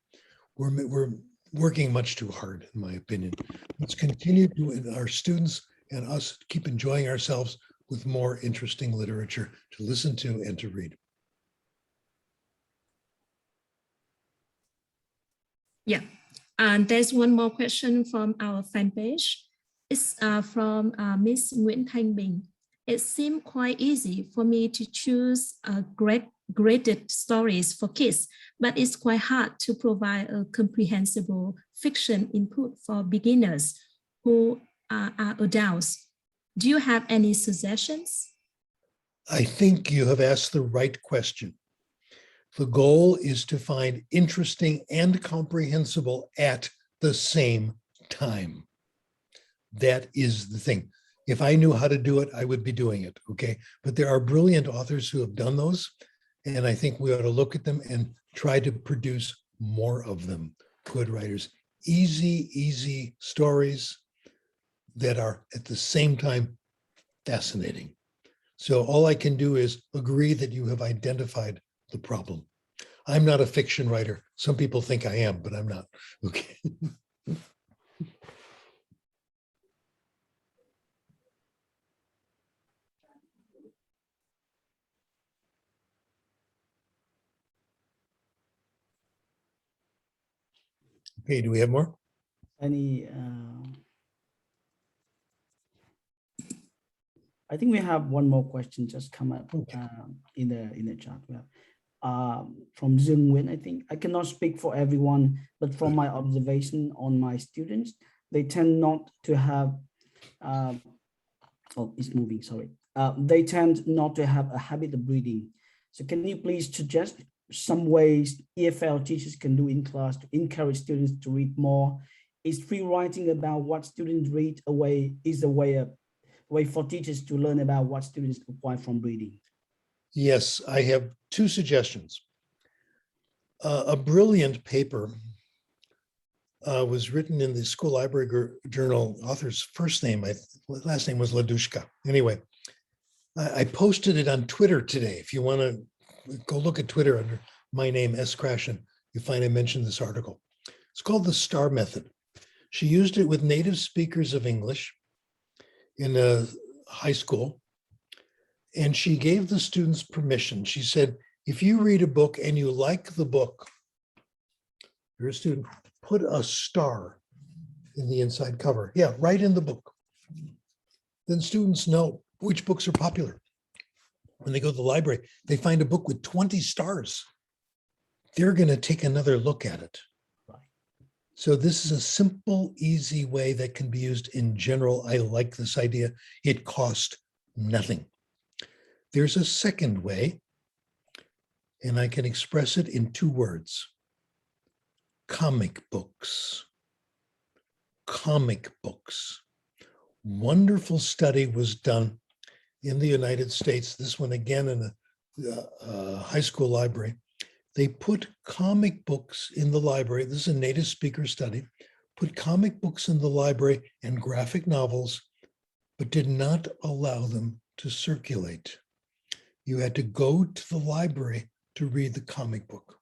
We're working much too hard, in my opinion. Let's continue to, our students and us, keep enjoying ourselves with more interesting literature to listen to and to read. Yeah, and there's one more question from our fan page. It's from Miss Nguyễn Thanh Bình. It seemed quite easy for me to choose graded stories for kids, but it's quite hard to provide a comprehensible fiction input for beginners who are adults. Do you have any suggestions? I think you have asked the right question. The goal is to find interesting and comprehensible at the same time. That is the thing. If I knew how to do it, I would be doing it, okay? But there are brilliant authors who have done those, and I think we ought to look at them and try to produce more of them. Good writers, easy stories that are at the same time fascinating. So all I can do is agree that you have identified the problem. I'm not a fiction writer. Some people think I am, but I'm not. Okay. Okay, do we have more? Any? I think we have one more question just come up in the chat. We have from Dương Nguyen. I think I cannot speak for everyone, but from my observation on my students, they tend not to have oh, it's moving, sorry. They tend not to have a habit of reading. So can you please suggest some ways EFL teachers can do in class to encourage students to read more? Is free writing about what students read a way for teachers to learn about what students acquire from reading? Yes, I have two suggestions. A brilliant paper was written in the school library journal. Author's first name, last name was Ladushka. Anyway, I posted it on Twitter today. If you want to go look at Twitter under my name, S. Krashen, you find I mentioned this article. It's called the STAR method. She used it with native speakers of English in a high school. And she gave the students permission. She said, if you read a book and you like the book, you're a student, put a star in the inside cover. Yeah, right in the book. Then students know which books are popular. When they go to the library, they find a book with 20 stars. They're going to take another look at it. So this is a simple, easy way that can be used in general. I like this idea. It costs nothing. There's a second way, and I can express it in 2 words. Comic books. Comic books. Wonderful study was done in the United States. This one again in a high school library. They put comic books in the library. This is a native speaker study. Put comic books in the library and graphic novels, but did not allow them to circulate. You had to go to the library to read the comic book.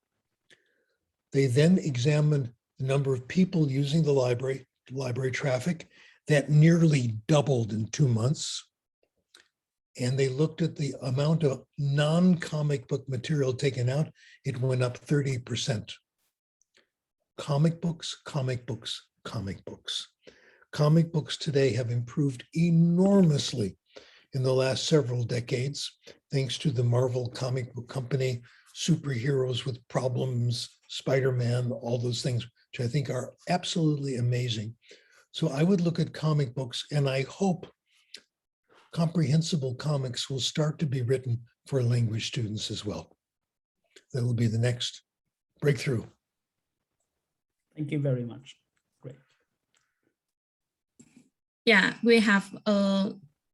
They then examined the number of people using the library traffic. That nearly doubled in 2 months. And they looked at the amount of non-comic book material taken out. It went up 30%. Comic books, comic books, comic books. Comic books today have improved enormously in the last several decades, thanks to the Marvel comic book company, superheroes with problems, Spider-Man, all those things, which I think are absolutely amazing. So I would look at comic books, and I hope comprehensible comics will start to be written for language students as well. That will be the next breakthrough. Thank you very much. Great. Yeah, we have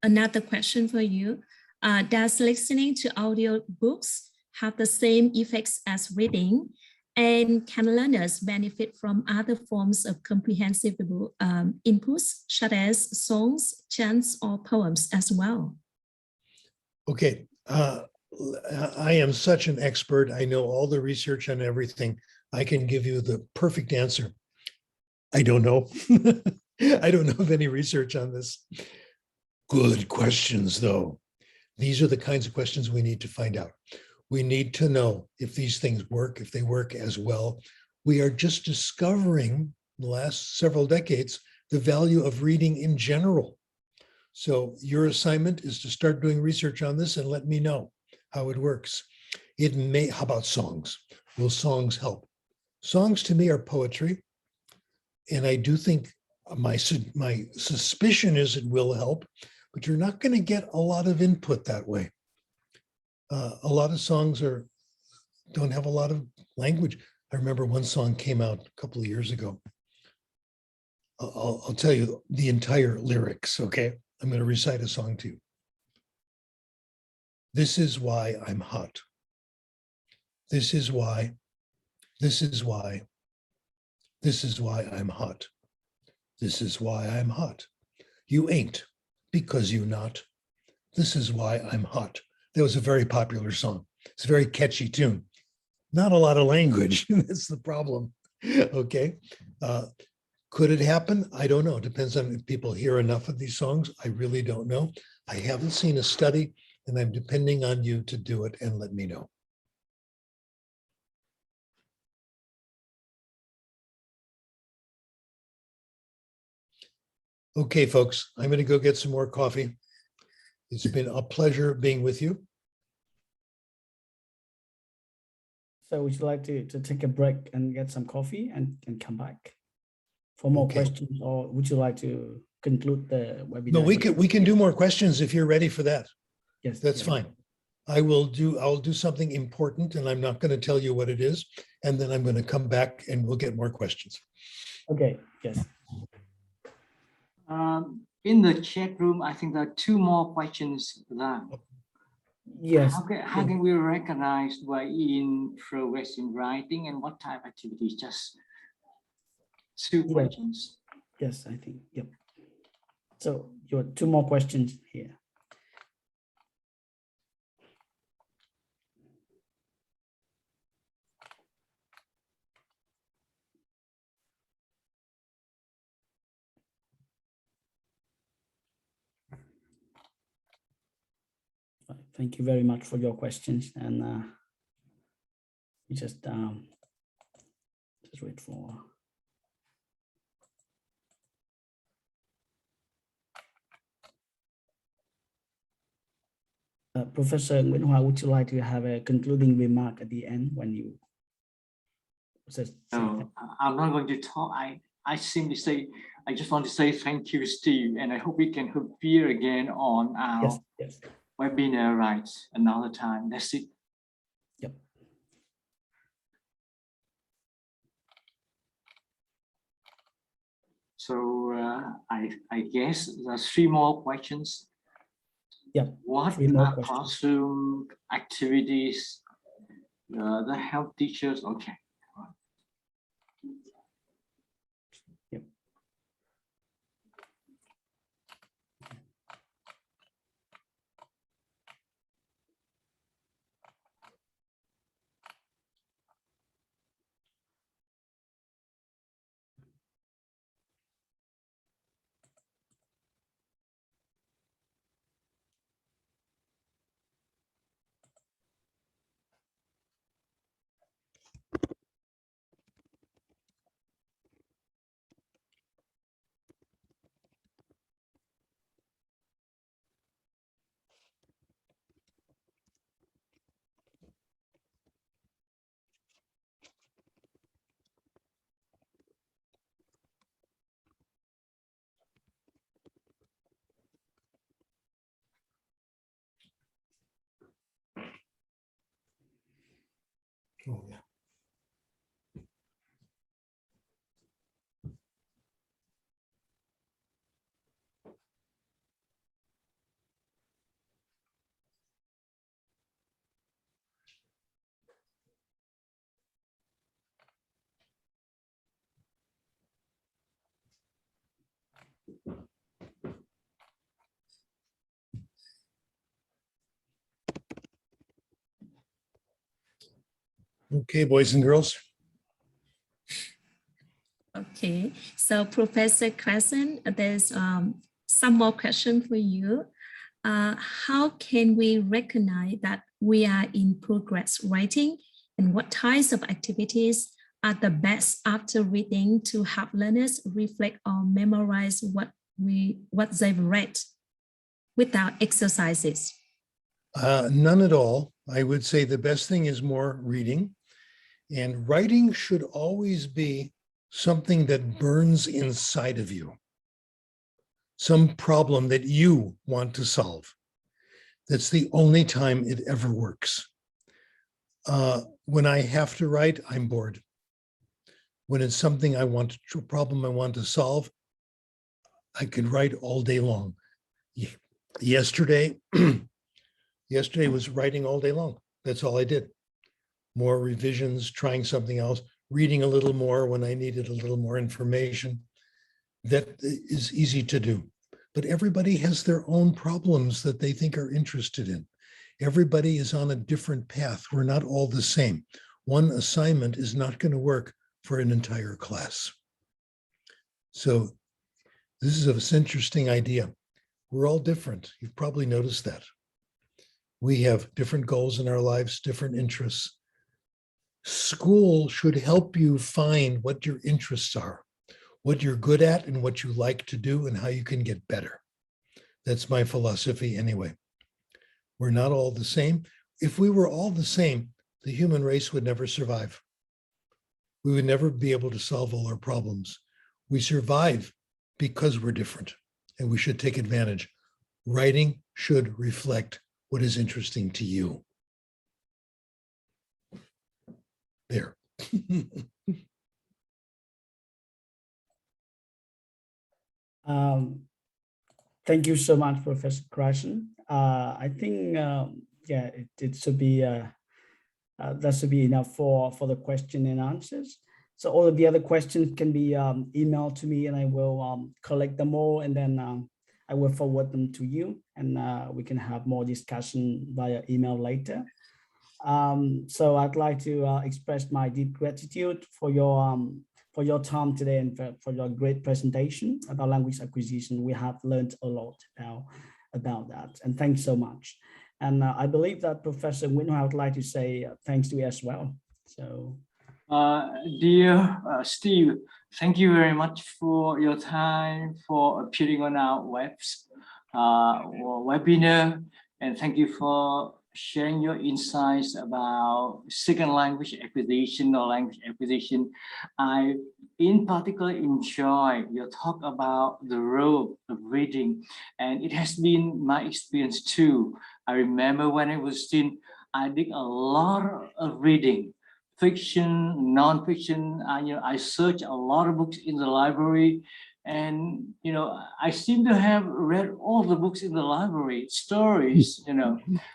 another question for you. Does listening to audio books have the same effects as reading? And can learners benefit from other forms of comprehensible inputs, such as songs, chants, or poems as well? Okay, I am such an expert. I know all the research on everything. I can give you the perfect answer. I don't know. I don't know of any research on this. Good questions, though. These are the kinds of questions we need to find out. We need to know if these things work, if they work as well. We are just discovering in the last several decades the value of reading in general. So your assignment is to start doing research on this and let me know how it works. How about songs? Will songs help? Songs to me are poetry. And I do think my suspicion is it will help, but you're not going to get a lot of input that way. A lot of songs don't have a lot of language. I remember one song came out a couple of years ago. I'll tell you the entire lyrics, okay? I'm going to recite a song to you. This is why I'm hot. This is why, this is why, this is why I'm hot. This is why I'm hot. You ain't, because you not. This is why I'm hot. That was a very popular song. It's a very catchy tune. Not a lot of language. That's the problem. Okay. Could it happen? I don't know. It depends on if people hear enough of these songs. I really don't know. I haven't seen a study, and I'm depending on you to do it and let me know. Okay, folks, I'm going to go get some more coffee. It's been a pleasure being with you. So would you like to take a break and get some coffee and come back for more questions, or would you like to conclude the webinar. No, here. we can do more questions if you're ready for that. Yes, That's yes. fine. I'll do something important and I'm not going to tell you what it is. And then I'm going to come back and we'll get more questions. Okay, yes. In the chat room, I think there are two more questions there. Yes. How can we recognize we're in progress in writing and what type of activities? Just two Yeah. questions. Yes, I think. Yep. So your two more questions here. Thank you very much for your questions, and we just wait for. Professor Nguyễn Hoa, would you like to have a concluding remark at the end when you? No, I'm not going to talk. I simply say, I just want to say thank you, Steve, and I hope we can appear again on our Yes. webinar rights another time. That's it. Yep. So I guess there's three more questions. Yep. What Three more are questions. classroom activities that help teachers? Okay. Yep. Oh, yeah. Okay, boys and girls. Okay, so Professor Krashen, there's some more question for you. How can we recognize that we are in progress writing, and what types of activities are the best after reading to help learners reflect or memorize what they've read without exercises? None at all. I would say the best thing is more reading, and writing should always be something that burns inside of you. Some problem that you want to solve. That's the only time it ever works. When I have to write, I'm bored. When it's something a problem I want to solve, I could write all day long. Yesterday was writing all day long. That's all I did. More revisions, trying something else, reading a little more when I needed a little more information. That is easy to do. But everybody has their own problems that they think are interested in. Everybody is on a different path. We're not all the same. One assignment is not going to work for an entire class. So this is an interesting idea. We're all different. You've probably noticed that. We have different goals in our lives, different interests. School should help you find what your interests are, what you're good at and what you like to do and how you can get better. That's my philosophy anyway. We're not all the same. If we were all the same, the human race would never survive. We would never be able to solve all our problems. We survive because we're different. and we should take advantage. Writing should reflect what is interesting to you. There. Thank you so much, Professor Krashen. I think, yeah, it should be, that should be enough for the question and answers. So all of the other questions can be emailed to me, and I will collect them all, and then I will forward them to you, and we can have more discussion via email later. So I'd like to express my deep gratitude for your time today and for your great presentation about language acquisition. We have learned a lot about that, and thanks so much. And I believe that Professor Nguyen Hoa would like to say thanks to you as well. So, dear Steve, thank you very much for your time, for appearing on our webinar, and thank you for sharing your insights about second language acquisition or language acquisition. I in particular enjoy your talk about the role of reading, and it has been my experience too. I remember when I was a student, I did a lot of reading, fiction, non-fiction. I searched a lot of books in the library, and I seem to have read all the books in the library, stories,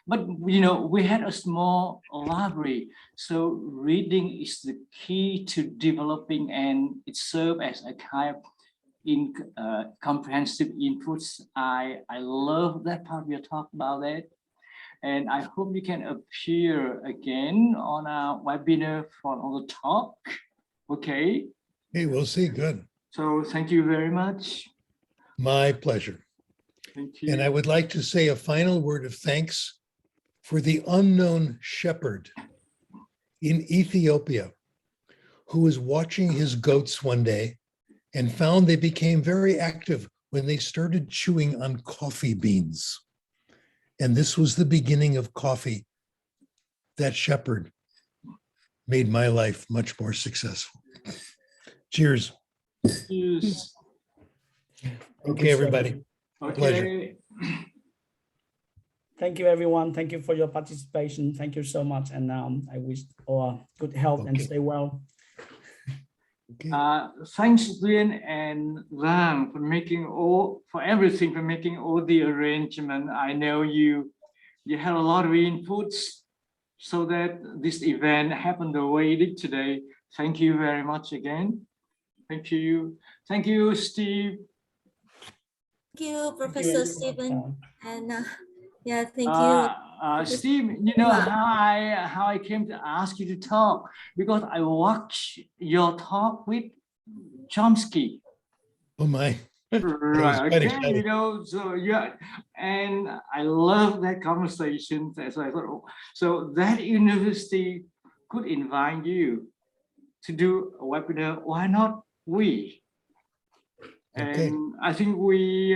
but we had a small library, so reading is the key to developing, and it serves as a kind of comprehensive inputs. I love that part of your talk about that. And I hope you can appear again on our webinar for another talk. Okay. Hey, we'll see. Good. So thank you very much. My pleasure. Thank you. And I would like to say a final word of thanks for the unknown shepherd in Ethiopia who was watching his goats one day and found they became very active when they started chewing on coffee beans. And this was the beginning of coffee. That shepherd made my life much more successful. Cheers. Cheers. Okay, everybody. Okay. Pleasure. thank you, everyone. Thank you for your participation. Thank you so much. And I wish all good health and stay well. Okay. Thanks, Duyên and Lang, for everything, for making all the arrangement. I know you had a lot of inputs so that this event happened the way it did today. Thank you very much again. Thank you. Thank you, Steve. Thank you, Professor Stephen. And yeah, thank you. Steve, you know how I came to ask you to talk, because I watched your talk with Chomsky. Oh my. Right, okay, so yeah, and I love that conversation. So I thought, so that university could invite you to do a webinar. Why not we? Okay. And I think we